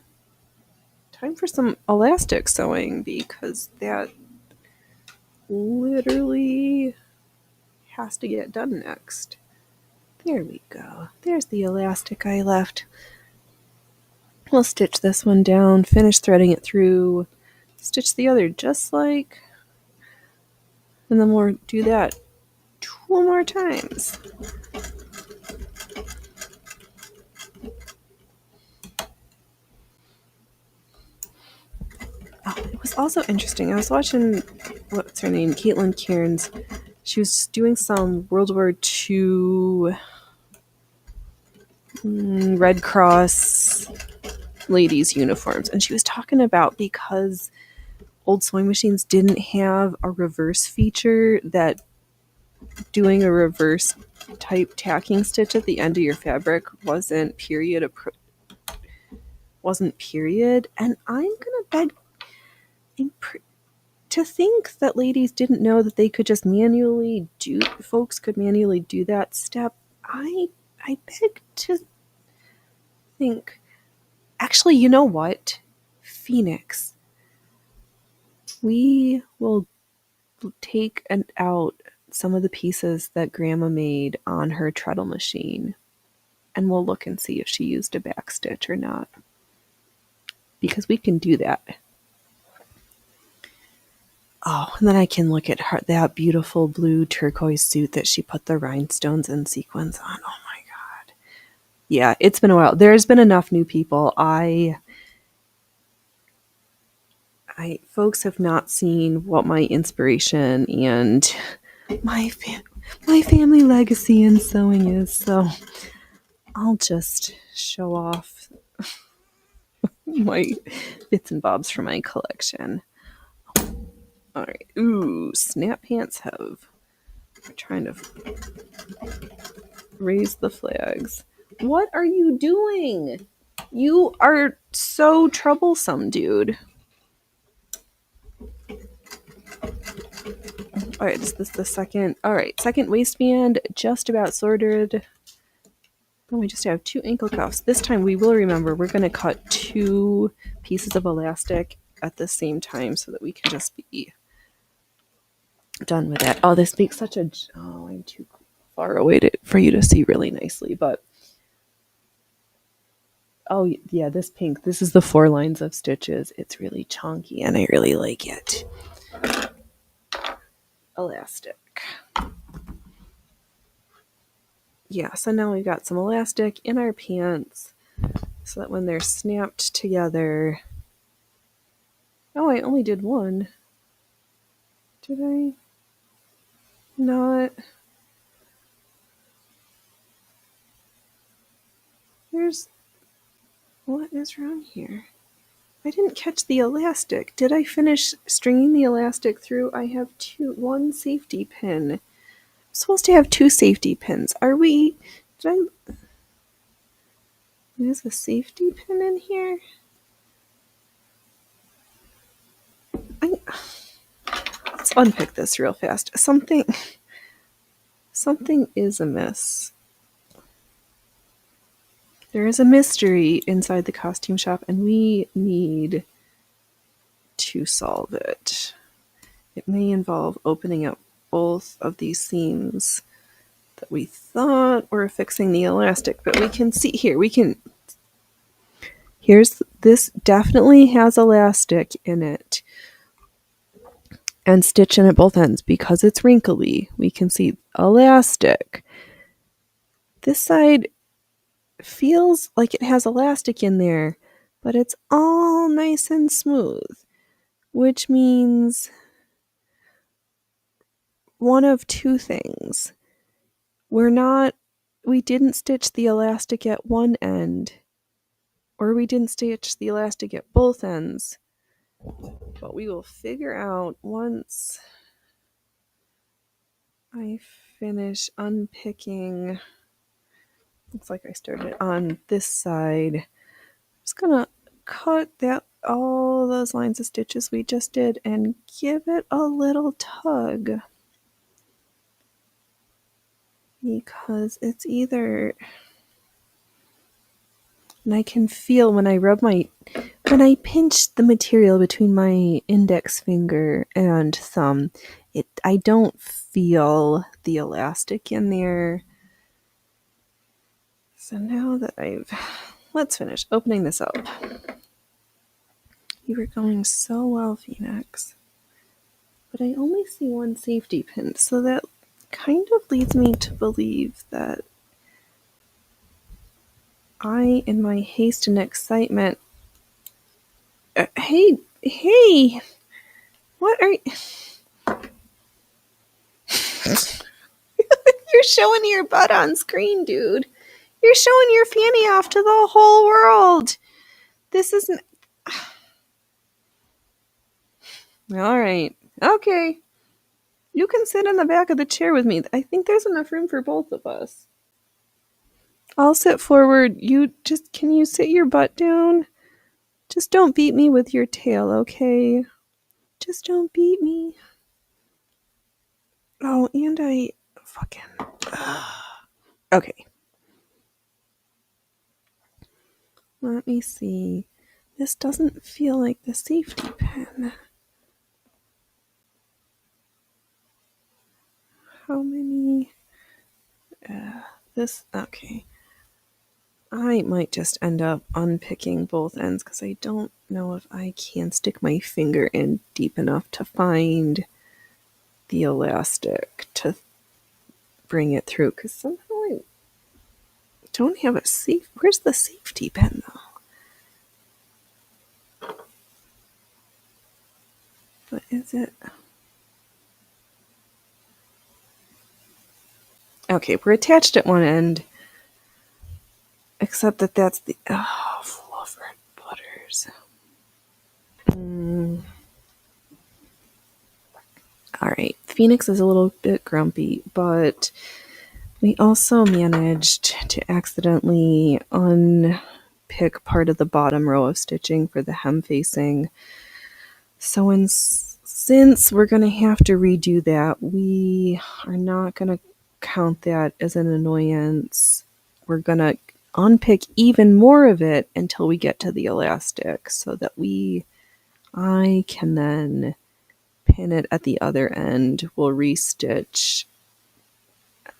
Time for some elastic sewing, because that literally has to get done next. There we go. There's the elastic I left. We'll stitch this one down, finish threading it through, stitch the other just like, and then we'll do that 2 more times. Oh, it was also interesting. I was watching, what's her name, Caitlin Cairns. She was doing some World War II Red Cross ladies' uniforms, and she was talking about, because old sewing machines didn't have a reverse feature, that doing a reverse type tacking stitch at the end of your fabric wasn't period, and I'm gonna beg to think that ladies didn't know that they could just folks could manually do that step. I beg to think, actually, you know what? Phoenix, we will take out some of the pieces that Grandma made on her treadle machine, and we'll look and see if she used a back stitch or not, because we can do that. Oh, and then I can look at that beautiful blue turquoise suit that she put the rhinestones and sequins on. Oh my God. Yeah, it's been a while. There's been enough new people. Folks have not seen what my inspiration and my family legacy in sewing is, so I'll just show off my bits and bobs from my collection. All right. Ooh, snap pants have. We're trying to raise the flags. What are you doing? You are so troublesome, dude. All right, is this the second? All right, second waistband just about sorted. Then we just have 2 ankle cuffs. This time we will remember we're going to cut 2 pieces of elastic at the same time so that we can just be done with that. Oh, this makes such a... Oh, I'm too far away for you to see really nicely, but... Oh, yeah, this pink. This is the 4 lines of stitches. It's really chunky, and I really like it. Elastic. Yeah, so now we've got some elastic in our pants so that when they're snapped together... Oh, I only did 1. Did I not? What is wrong here? I didn't catch the elastic. Did I finish stringing the elastic through? I have 1 safety pin. I'm supposed to have 2 safety pins. Are we... Did I... There's a safety pin in here? Let's unpick this real fast. Something is amiss. There is a mystery inside the costume shop, and we need to solve it. It may involve opening up both of these seams that we thought were fixing the elastic, but we can see here. This definitely has elastic in it and stitch in at both ends because it's wrinkly. We can see elastic. This side feels like it has elastic in there, but it's all nice and smooth, which means one of 2 things. We didn't stitch the elastic at one end, or we didn't stitch the elastic at both ends, but we will figure out once I finish unpicking. Looks like I started on this side. I'm just gonna cut all those lines of stitches we just did and give it a little tug, because it's either... And I can feel when I pinch the material between my index finger and thumb, I don't feel the elastic in there. So now that let's finish opening this up. You were going so well, Phoenix. But I only see 1 safety pin, so that kind of leads me to believe that I, in my haste and excitement... Hey! What are you... You're showing your butt on screen, dude. You're showing your fanny off to the whole world. This isn't... All right. Okay. You can sit in the back of the chair with me. I think there's enough room for both of us. I'll sit forward. Can you sit your butt down? Just don't beat me with your tail, okay? Just don't beat me. Oh, and I fucking... Okay. Let me see. This doesn't feel like the safety pin. How many? Okay. I might just end up unpicking both ends because I don't know if I can stick my finger in deep enough to find the elastic to bring it through. Because somehow I don't have a safe. Where's the safety pin though? What is it? Okay, we're attached at one end. Except that that's the fluffered butters. All right, Phoenix is a little bit grumpy, but we also managed to accidentally unpick part of the bottom row of stitching for the hem facing. So since we're going to have to redo that, we are not going to count that as an annoyance. We're going to unpick even more of it until we get to the elastic so that I can then pin it at the other end. We'll restitch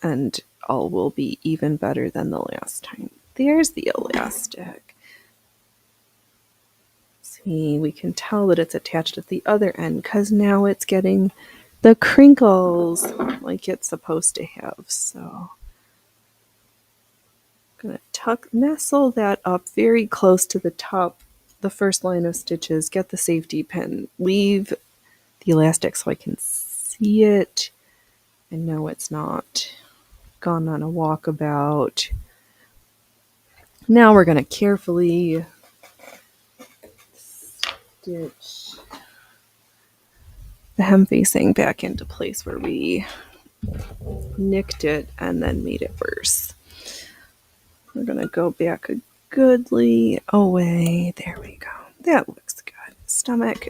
and all will be even better than the last time. There's the elastic. See, we can tell that it's attached at the other end because now it's getting the crinkles like it's supposed to have. So I'm going to nestle that up very close to the top, the first line of stitches, get the safety pin, leave the elastic so I can see it and know it's not gone on a walkabout. Now we're going to carefully stitch the hem facing back into place where we nicked it and then made it worse. We're going to go back a goodly away. There we go. That looks good. Stomach.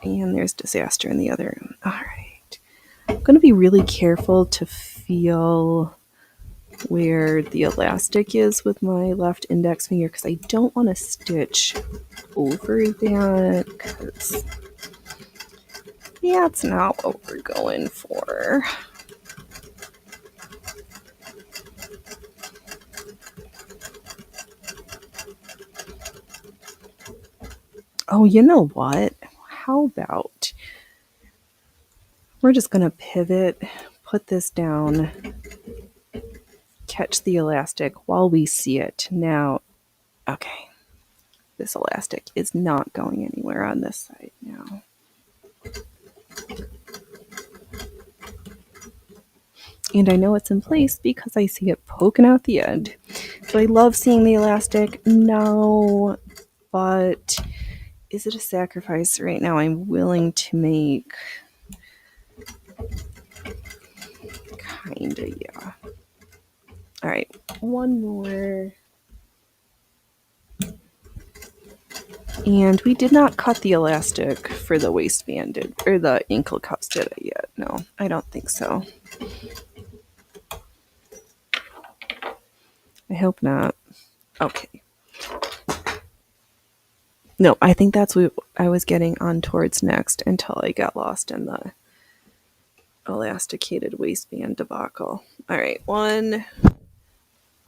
And there's disaster in the other room. All right. I'm going to be really careful to feel where the elastic is with my left index finger because I don't want to stitch over that because that's not what we're going for. Oh, you know what? How about we're just going to pivot, put this down, catch the elastic while we see it. Now, okay, this elastic is not going anywhere on this side now. And I know it's in place because I see it poking out the end. So I love seeing the elastic. No, but is it a sacrifice right now I'm willing to make? Kinda, yeah. All right, one more. And we did not cut the elastic for the waistband, or the ankle cuffs, did I yet? No, I don't think so. I hope not. Okay. No, I think that's what I was getting on towards next until I got lost in the elasticated waistband debacle. All right, one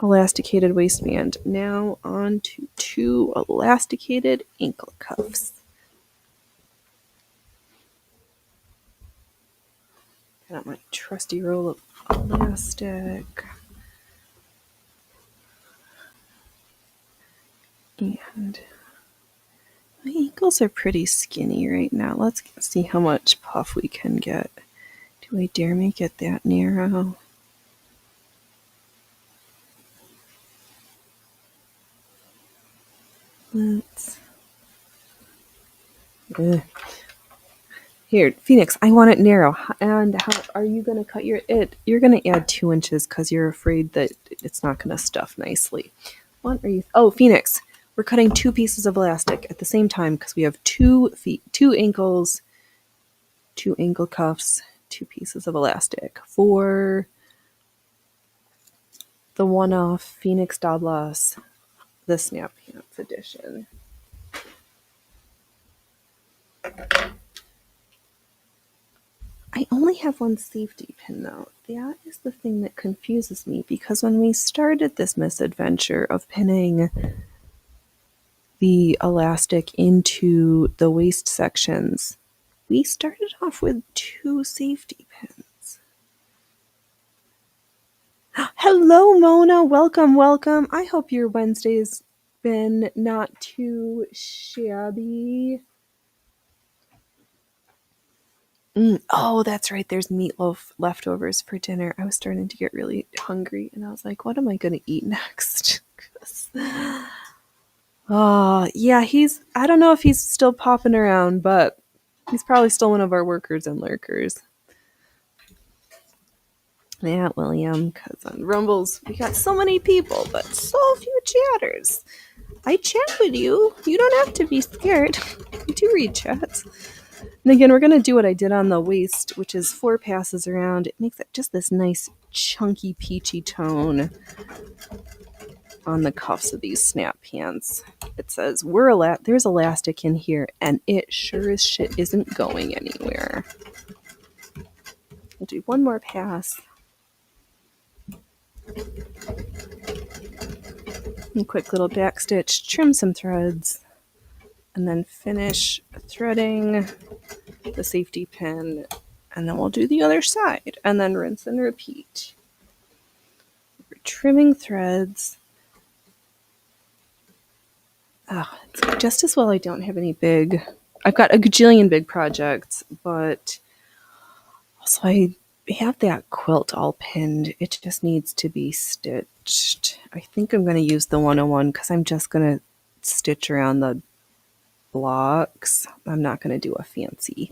elasticated waistband. Now on to two elasticated ankle cuffs. Got my trusty roll of elastic. And my ankles are pretty skinny right now. Let's see how much puff we can get. Do I dare make it that narrow? Let's... Here, Phoenix, I want it narrow. And how are you going to cut it? You're going to add 2 inches because you're afraid that it's not going to stuff nicely. What are you? Oh, Phoenix, we're cutting 2 pieces of elastic at the same time because we have 2 feet, 2 ankles, 2 ankle cuffs, 2 pieces of elastic for the one-off Phoenix Doblas the Snap Pants edition. I only have one safety pin though. That is the thing that confuses me, because when we started this misadventure of pinning the elastic into the waist sections, we started off with 2 safety pins. Hello, Mona. Welcome, welcome. I hope your Wednesday's been not too shabby. Oh, that's right. There's meatloaf leftovers for dinner. I was starting to get really hungry, and I was like, what am I going to eat next? Oh, yeah, I don't know if he's still popping around, but he's probably still one of our workers and lurkers. Yeah, William, because on Rumbles, we got so many people, but so few chatters. I chat with you. You don't have to be scared. I do read chats. And again, we're going to do what I did on the waist, which is 4 passes around. It makes it just this nice, chunky, peachy tone on the cuffs of these Snap Pants. It says, there's elastic in here, and it sure as shit isn't going anywhere. We'll do one more pass. A quick little back stitch, trim some threads, and then finish threading the safety pin, and then we'll do the other side, and then rinse and repeat. We're trimming threads. It's just as well I don't have any I've got a gajillion big projects, but also I have that quilt all pinned. It just needs to be stitched. I think I'm going to use the 101 because I'm just going to stitch around the blocks. I'm not going to do a fancy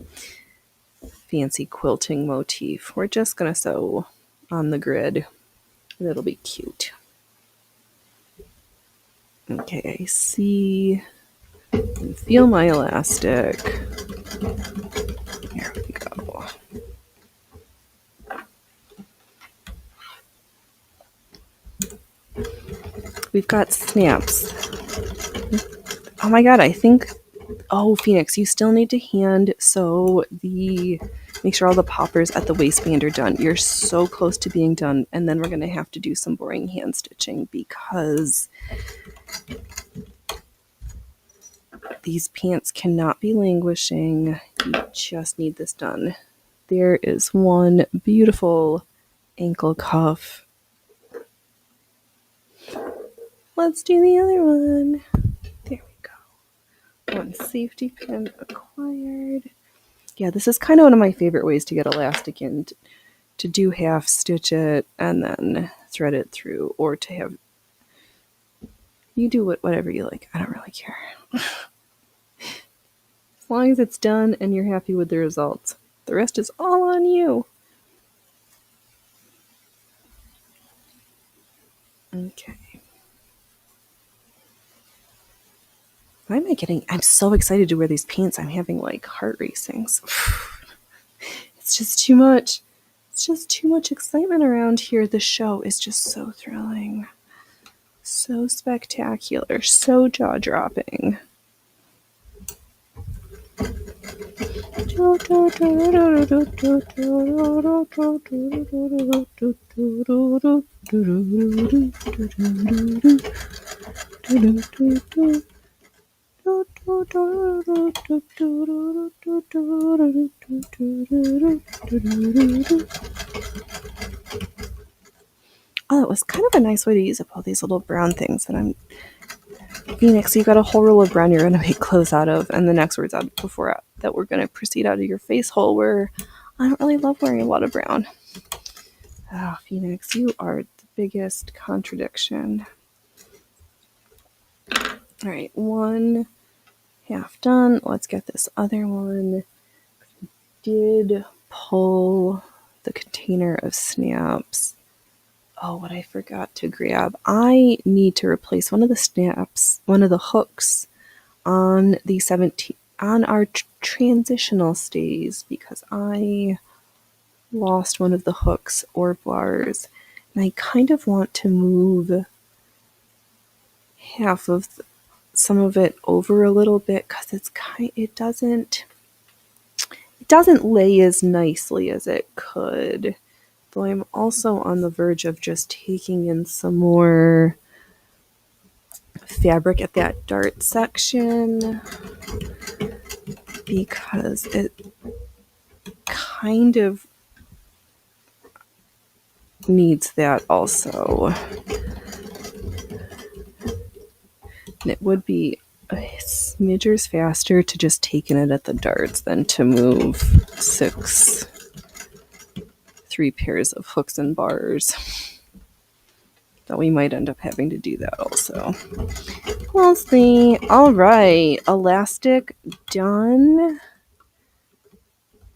quilting motif. We're just going to sew on the grid. It'll be cute. Okay, I see and feel my elastic. Here we go. We've got snaps. Oh my god, I think... Oh, Phoenix, you still need to hand sew make sure all the poppers at the waistband are done. You're so close to being done, and then we're going to have to do some boring hand stitching because these pants cannot be languishing. You just need this done. There is one beautiful ankle cuff. Let's do the other one. There we go. One safety pin acquired. Yeah, this is kind of one of my favorite ways to get elastic in, to do half stitch it and then thread it through, or to have... You do whatever you like. I don't really care. As long as it's done and you're happy with the results. The rest is all on you. Okay. Why am I getting... I'm so excited to wear these pants. I'm having like heart racings. It's just too much. It's just too much excitement around here. The show is just so thrilling. So spectacular. So jaw-dropping. Oh, it was kind of a nice way to use up all these little brown things that I'm... Phoenix, you got a whole roll of brown you're going to make clothes out of, and the next words out before that we're going to proceed out of your face hole, where I don't really love wearing a lot of brown. Oh, Phoenix, you are the biggest contradiction. All right, one half done. Let's get this other one. Did pull the container of snaps. Oh, what I forgot to grab. I need to replace one of the snaps, one of the hooks on the 17 on our transitional stays, because I lost one of the hooks or bars, and I kind of want to move half of some of it over a little bit because it doesn't lay as nicely as it could. Though I'm also on the verge of just taking in some more fabric at that dart section because it kind of needs that also. And it would be a smidgers faster to just taking it at the darts than to move 3 pairs of hooks and bars. But we might end up having to do that also. We'll see. All right, elastic done.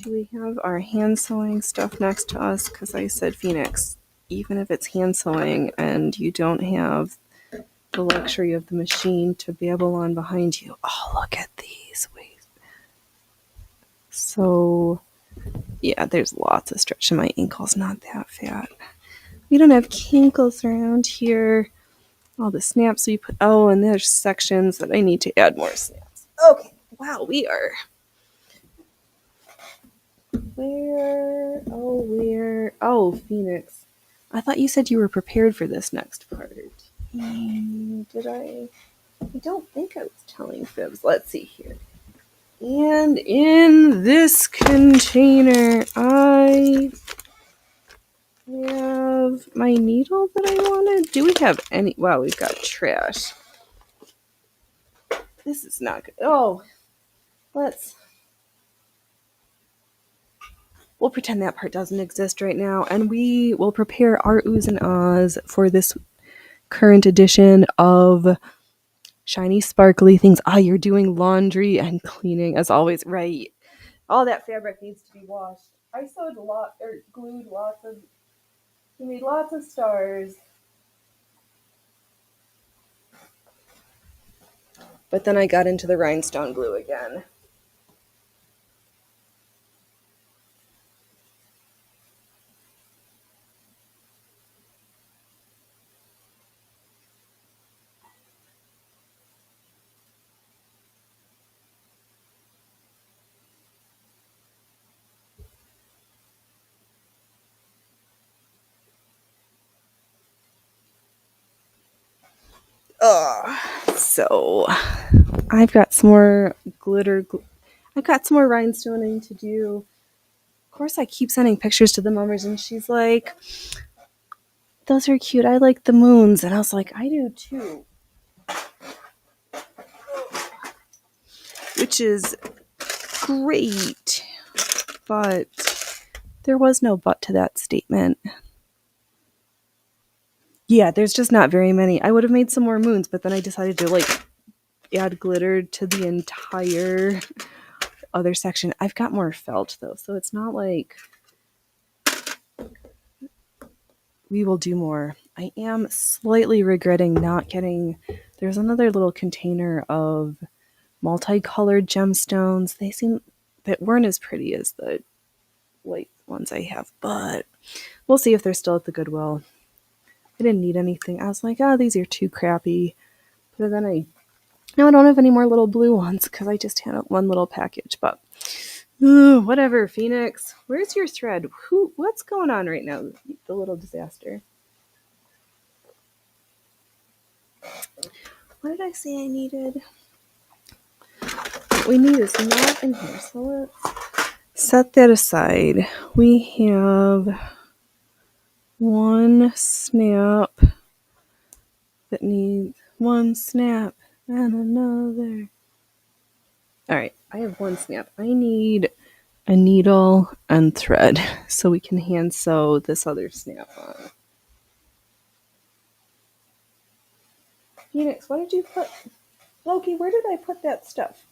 Do we have our hand sewing stuff next to us? Because I said, Phoenix, even if it's hand sewing and you don't have the luxury of the machine to babble on behind you, oh, look at these. Wait. So, yeah, there's lots of stretch in my ankle's not that fat. We don't have kinkles around here. All the snaps we put. Oh, and there's sections that I need to add more snaps. Okay. Wow, we are. Where? Oh, Phoenix. I thought you said you were prepared for this next part. Did I? I don't think I was telling fibs. Let's see here. And in this container, I have my needle that I wanted. Do we have any? Wow, we've got trash. This is not good. Oh, we'll pretend that part doesn't exist right now, and we will prepare our oohs and ahs for this current edition of shiny, sparkly things. Ah, you're doing laundry and cleaning as always, right? All that fabric needs to be washed. I sewed glued lots of. We made lots of stars. But then I got into the rhinestone glue again. So I've got some more I've got some more rhinestoning to do. Of course, I keep sending pictures to the mummers, and she's like, "Those are cute. I like the moons." And I was like, "I do too." Which is great. But there was no but to that statement. Yeah, there's just not very many. I would have made some more moons, but then I decided to add glitter to the entire other section. I've got more felt though, so it's not like we will do more. I am slightly regretting not getting. There's another little container of multicolored gemstones. That weren't as pretty as the white ones I have, but we'll see if they're still at the Goodwill. I didn't need anything. I was like, these are too crappy. But then I don't have any more little blue ones because I just had one little package. But whatever, Phoenix. Where's your thread? What's going on right now? The little disaster. What did I say I needed? What we need is not in here. So let's set that aside. We have one snap that needs one snap and another. All right, I have one snap. I need a needle and thread so we can hand sew this other snap on. Phoenix, what did you put? Loki, where did I put that stuff?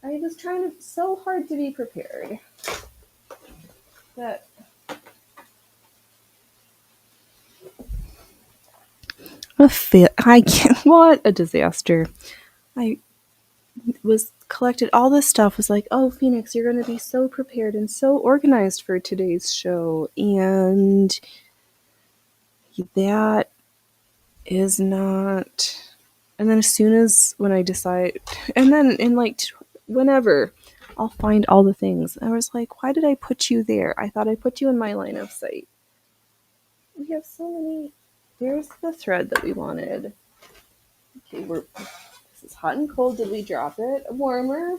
I was trying so hard to be prepared that I can't. What a disaster! I was collected all this stuff. Was like, oh, Phoenix, you're going to be so prepared and so organized for today's show, and that is not. And then as soon as when I decide, and then in like whenever, I'll find all the things. I was like, why did I put you there? I thought I put you in my line of sight. We have so many. There's the thread that we wanted. Okay, this is hot and cold. Did we drop it? Warmer.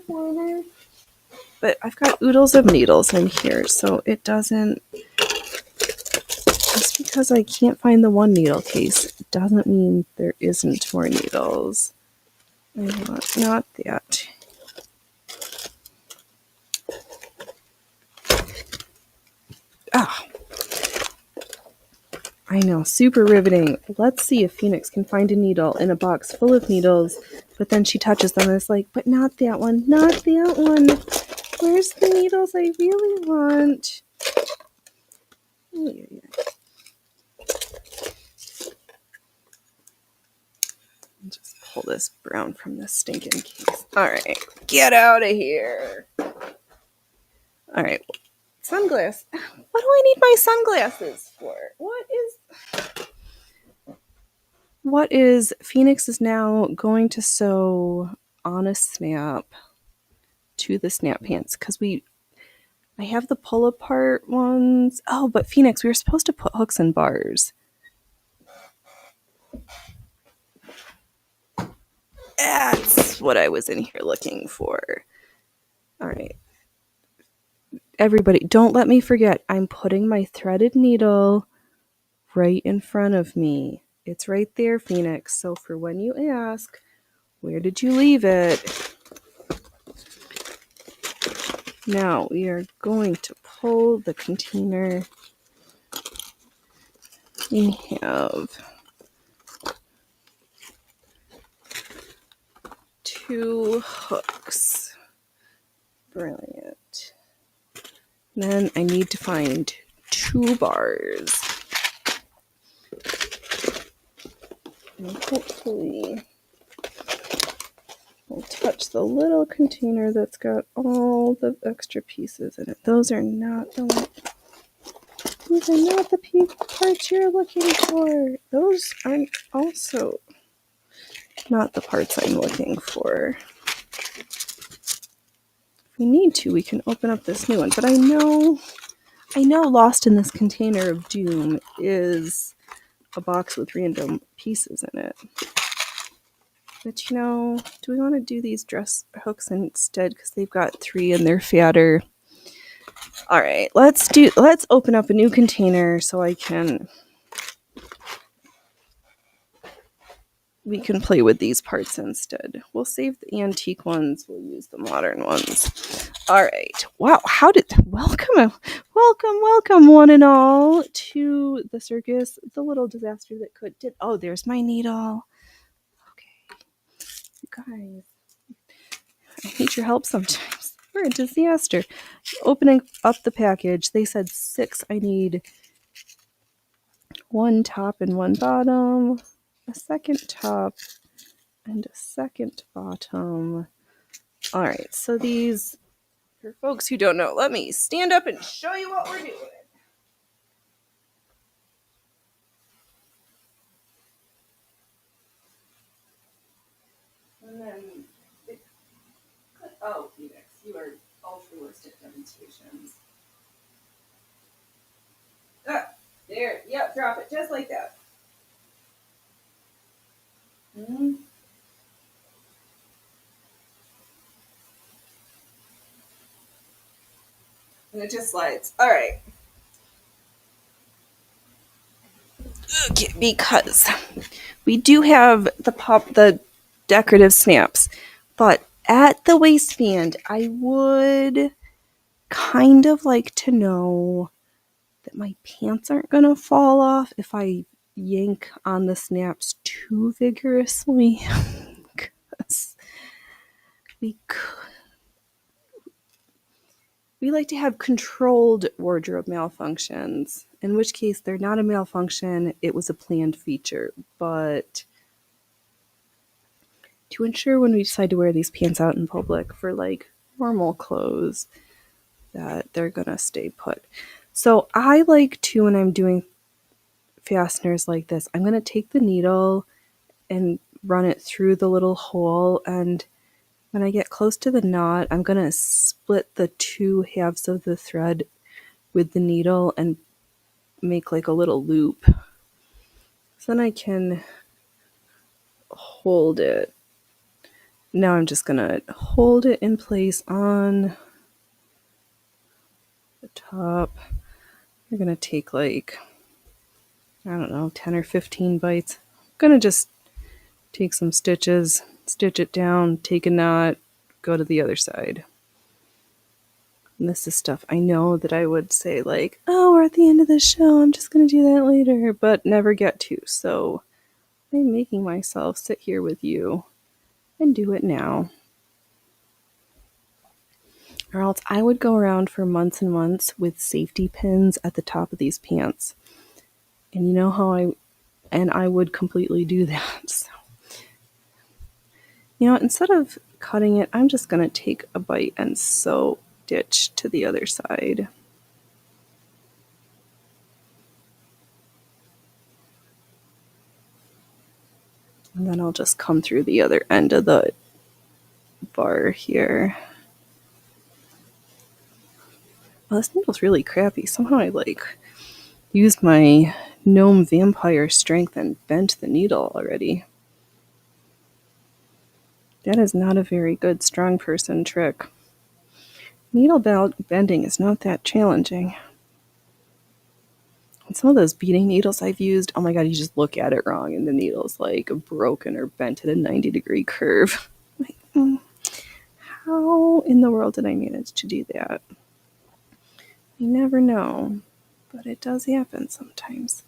But I've got oodles of needles in here, so it doesn't. Just because I can't find the one needle case doesn't mean there isn't more needles. I want not that. Ah, I know, super riveting. Let's see if Phoenix can find a needle in a box full of needles, but then she touches them and it's like, but not that one, not that one. Where's the needles I really want? Oh, yeah. Just pull this brown from this stinking case. All right, get out of here. All right, sunglasses. What do I need my sunglasses for? What is Phoenix is now going to sew on a snap to the snap pants because I have the pull apart ones. Oh, but Phoenix, we were supposed to put hooks and bars. That's what I was in here looking for. All right. Everybody, don't let me forget. I'm putting my threaded needle right in front of me. It's right there, Phoenix. So for when you ask, where did you leave it? Now we are going to pull the container. We have 2 hooks. Brilliant. Then I need to find 2 bars. And hopefully we'll touch the little container that's got all the extra pieces in it. Those are not the parts you're looking for. Those are also not the parts I'm looking for. If we need to, we can open up this new one. But I know lost in this container of doom is a box with random pieces in it. But do we want to do these dress hooks instead because they've got 3 and they're fatter? All right, let's open up a new container so we can play with these parts instead. We'll save the antique ones. We'll use the modern ones. All right. Wow. Welcome one and all to the circus. The little disaster that did. Oh, there's my needle. Okay. You guys, I need your help sometimes. We're a disaster. Opening up the package, they said 6. I need 1 top and 1 bottom, a second top, and a second bottom. All right, so these, for folks who don't know, let me stand up and show you what we're doing. And then, Phoenix, you are altruistic demonstrations. There, yep, drop it, just like that. Mm-hmm. And it just slides. All right. Okay, because we do have the decorative snaps, but at the waistband, I would kind of like to know that my pants aren't going to fall off if I yank on the snaps too vigorously. Because we like to have controlled wardrobe malfunctions, in which case they're not a malfunction, it was a planned feature. But to ensure when we decide to wear these pants out in public for like normal clothes that they're gonna stay put. So I like to, when I'm doing fasteners like this, I'm going to take the needle and run it through the little hole, and when I get close to the knot, I'm going to split the two halves of the thread with the needle and make like a little loop. So then I can hold it. Now I'm just going to hold it in place on the top. We're going to take like, I don't know, 10 or 15 bites. I'm going to just take some stitches, stitch it down, take a knot, go to the other side. And this is stuff I know that I would say like, oh, we're at the end of the show, I'm just going to do that later, but never get to. So I'm making myself sit here with you and do it now. Or else I would go around for months and months with safety pins at the top of these pants. And you know how I would completely do that. So, you know, instead of cutting it, I'm just going to take a bite and sew stitch to the other side. And then I'll just come through the other end of the bar here. Well, this needle's really crappy. Somehow I used my gnome vampire strength and bent the needle already. That is not a very good strong person trick. Needle bending is not that challenging. And some of those beading needles I've used, oh my god, you just look at it wrong and the needle's like broken or bent at a 90-degree curve. Like, how in the world did I manage to do that? You never know, but it does happen sometimes.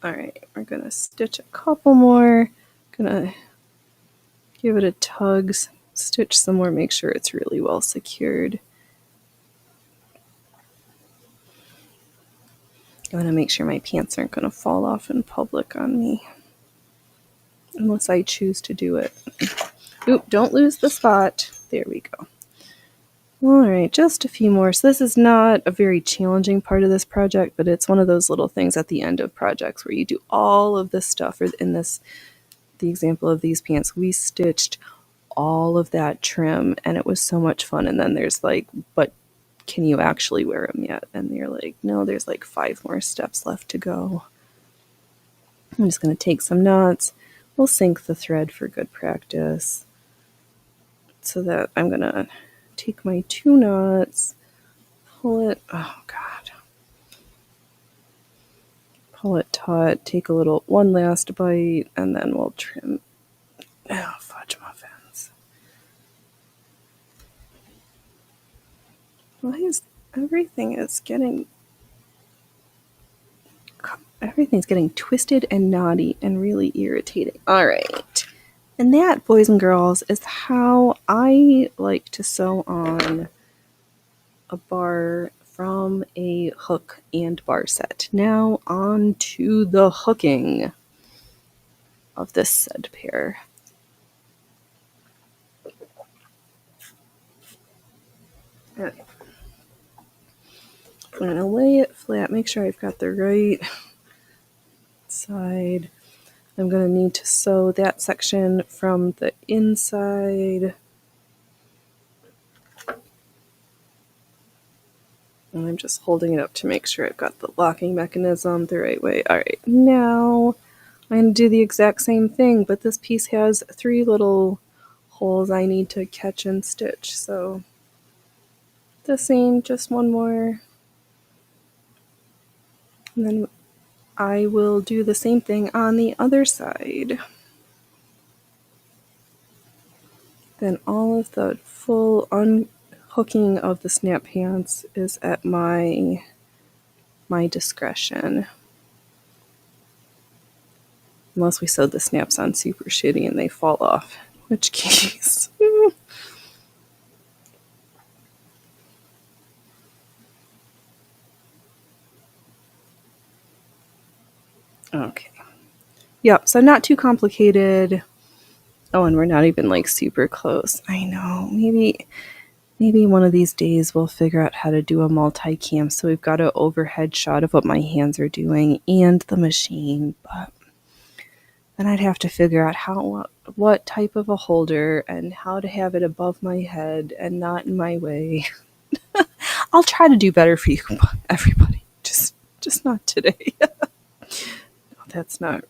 Alright, we're going to stitch a couple more. Gonna give it a tug, stitch some more, make sure it's really well secured. I want to make sure my pants aren't going to fall off in public on me. Unless I choose to do it. Oop, don't lose the spot. There we go. Alright, just a few more. So this is not a very challenging part of this project, but it's one of those little things at the end of projects where you do all of this stuff. Or in the example of these pants, we stitched all of that trim and it was so much fun. And then there's like, but can you actually wear them yet? And you're like, no, there's like 5 more steps left to go. I'm just going to take some knots. We'll sink the thread for good practice. So that I'm going to take my 2 knots, pull it, oh god, pull it taut, take a little, one last bite, and then we'll trim. Oh, fudge muffins. Why is everything's getting twisted and knotty and really irritating. All right. And that, boys and girls, is how I like to sew on a bar from a hook and bar set. Now on to the hooking of this said pair. Okay. I'm going to lay it flat, make sure I've got the right side. I'm going to need to sew that section from the inside. And I'm just holding it up to make sure I've got the locking mechanism the right way. All right, now I'm going to do the exact same thing, but this piece has 3 little holes I need to catch and stitch. So the same, just one more. And then I will do the same thing on the other side. Then all of the full unhooking of the snap pants is at my discretion. Unless we sewed the snaps on super shitty and they fall off, in which case. Okay. Yep, so not too complicated. Oh, and we're not even like super close. I know. Maybe Maybe one of these days we'll figure out how to do a multicam so we've got an overhead shot of what my hands are doing and the machine, but then I'd have to figure out what type of a holder and how to have it above my head and not in my way. I'll try to do better for you, everybody. Just not today. No, that's not.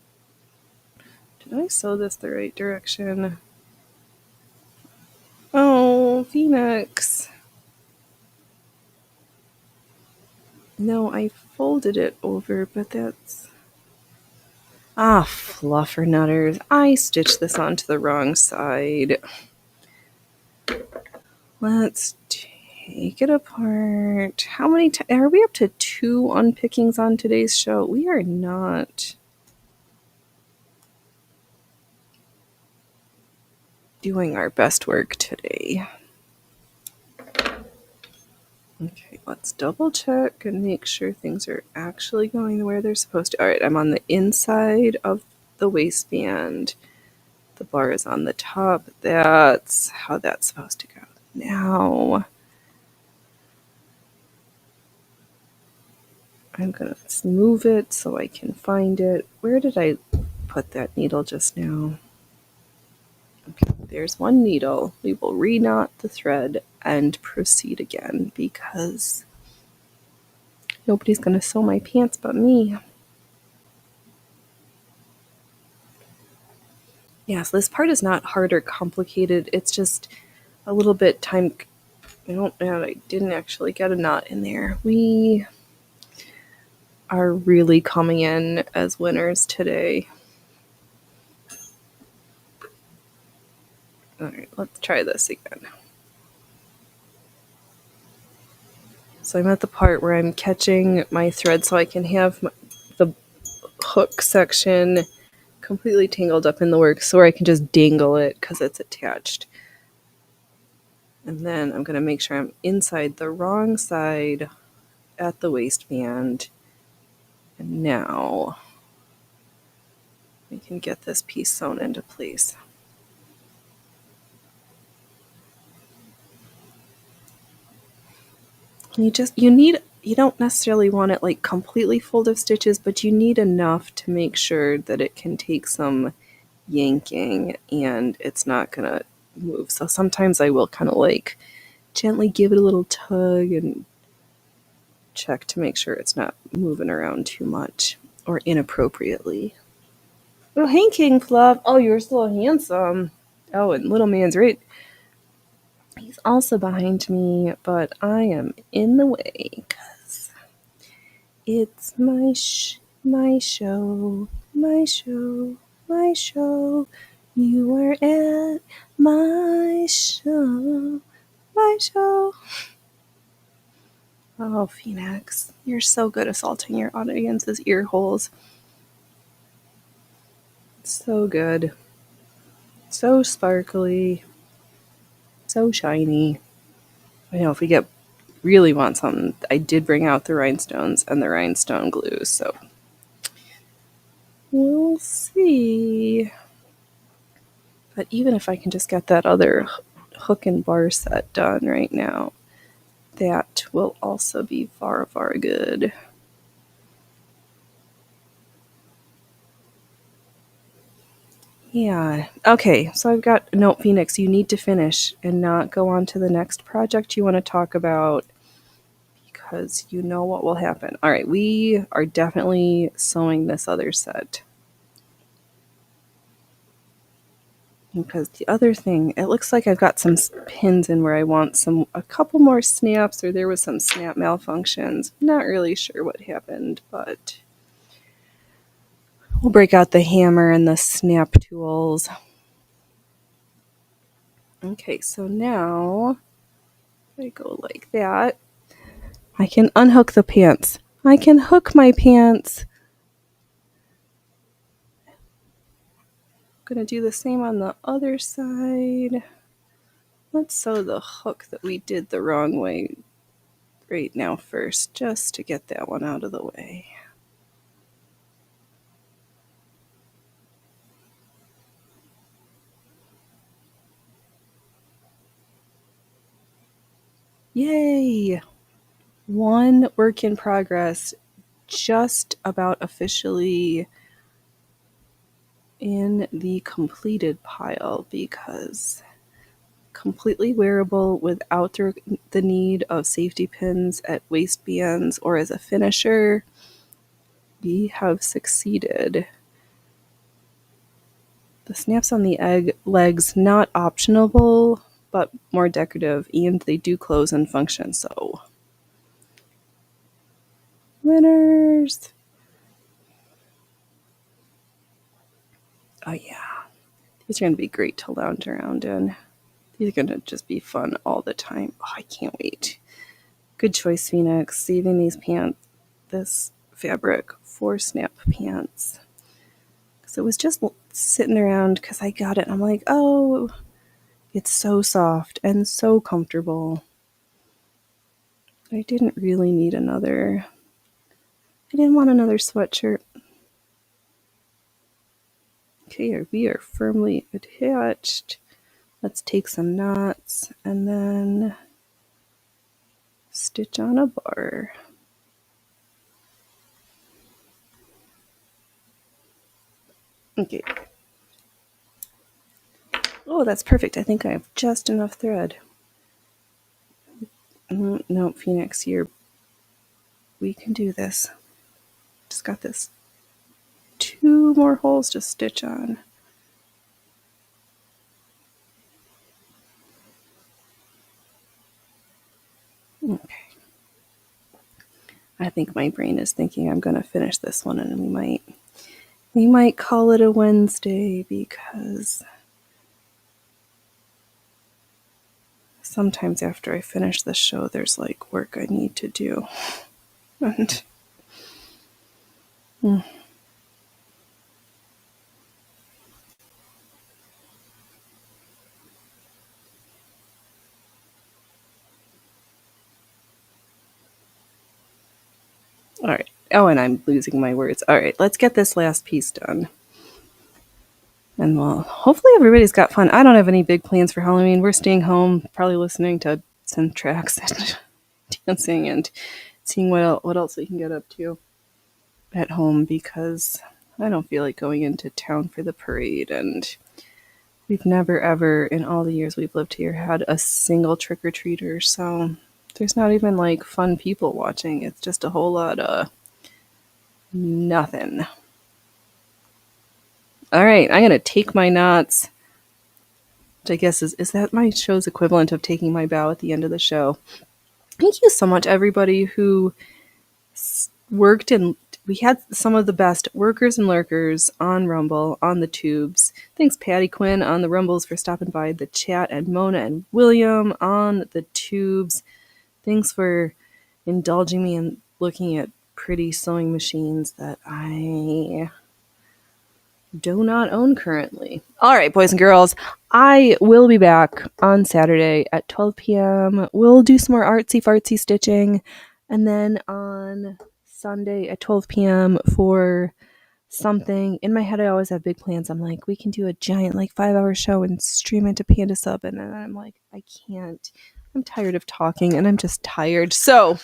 Did I sew this the right direction? Oh, Phoenix. No, I folded it over, but that's... Ah, fluffernutters. I stitched this onto the wrong side. Let's take it apart. How many are we up to 2 unpickings on today's show? We are not doing our best work today. Okay, let's double check and make sure things are actually going the way they're supposed to. All right, I'm on the inside of the waistband. The bar is on the top. That's how that's supposed to go. Now, I'm going to move it so I can find it. Where did I put that needle just now? Okay, there's one needle. We will reknot the thread and proceed again because nobody's going to sew my pants but me. Yeah, so this part is not hard or complicated. It's just a little bit time. I didn't actually get a knot in there. We are really coming in as winners today. All right, let's try this again. So I'm at the part where I'm catching my thread so I can have the hook section completely tangled up in the work so I can just dangle it because it's attached. And then I'm going to make sure I'm inside the wrong side at the waistband. And now we can get this piece sewn into place. You don't necessarily want it like completely full of stitches, but you need enough to make sure that it can take some yanking and it's not gonna move. So sometimes I will kind of like gently give it a little tug and check to make sure it's not moving around too much or inappropriately. Oh, hey, King Fluff. Oh, you're so handsome. Oh, and little man's right. He's also behind me, but I am in the way because it's my show, my show, my show. You are at my show, my show. Oh, Phoenix, you're so good assaulting your audience's ear holes. So good. So sparkly. So shiny. I know if we really want something, I did bring out the rhinestones and the rhinestone glue, so we'll see. But even if I can just get that other hook and bar set done right now, that will also be far, far good. Yeah. Okay, so I've got... No, Phoenix, you need to finish and not go on to the next project you want to talk about because you know what will happen. All right, we are definitely sewing this other set. Because the other thing, it looks like I've got some pins in where I want a couple more snaps, or there was some snap malfunctions. Not really sure what happened, but we'll break out the hammer and the snap tools. Okay, so now I go like that. I can unhook the pants. I can hook my pants. I'm gonna do the same on the other side. Let's sew the hook that we did the wrong way right now first, just to get that one out of the way. Yay! One work in progress just about officially in the completed pile because completely wearable without the need of safety pins at waistbands or as a finisher. We have succeeded. The snaps on the legs, not optionable, but more decorative, and they do close and function, so. Winners! Oh yeah, these are going to be great to lounge around in. These are going to just be fun all the time. Oh, I can't wait. Good choice, Phoenix. Saving these pants, this fabric for snap pants. So it was just sitting around because I got it and I'm like, oh, it's so soft and so comfortable. I didn't really need another. I didn't want another sweatshirt. Okay, we are firmly attached. Let's take some knots and then stitch on a bar. Okay. Oh, that's perfect. I think I have just enough thread. No, Phoenix, we can do this. Just got this. 2 more holes to stitch on. Okay. I think my brain is thinking I'm going to finish this one, and we might call it a Wednesday because sometimes after I finish the show, there's like work I need to do. And all right. Oh, and I'm losing my words. All right, let's get this last piece done. And well, hopefully everybody's got fun. I don't have any big plans for Halloween. We're staying home, probably listening to some tracks and dancing and seeing what else we can get up to at home because I don't feel like going into town for the parade. And we've never, ever, in all the years we've lived here, had a single trick-or-treater. So there's not even like fun people watching. It's just a whole lot of nothing. All right, I'm going to take my knots, which I guess is that my show's equivalent of taking my bow at the end of the show. Thank you so much, everybody who worked, and we had some of the best workers and lurkers on Rumble, on the tubes. Thanks, Patty Quinn, on the Rumbles for stopping by the chat, and Mona and William on the tubes. Thanks for indulging me in looking at pretty sewing machines that I do not own currently. All right, boys and girls, I will be back on Saturday at 12 p.m. We'll do some more artsy-fartsy stitching, and then on Sunday at 12 p.m. for something. In my head, I always have big plans. I'm like, we can do a giant, like, 5-hour show and stream it to Panda Sub, and then I'm like, I can't. I'm tired of talking, and I'm just tired. So,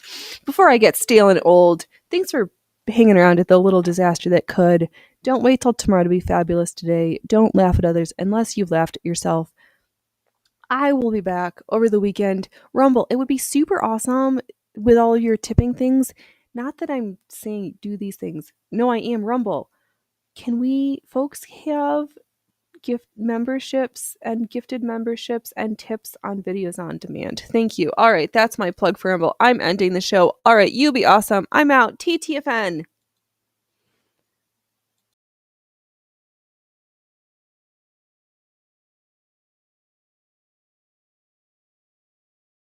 before I get stale and old, thanks for hanging around at the little disaster that could. Don't wait till tomorrow to be fabulous today. Don't laugh at others unless you've laughed at yourself. I will be back over the weekend. Rumble, it would be super awesome with all your tipping things. Not that I'm saying do these things. No, I am Rumble. Can we, folks, have gifted memberships and tips on videos on demand? Thank you. All right, that's my plug for Rumble. I'm ending the show. All right, you be awesome. I'm out. TTFN.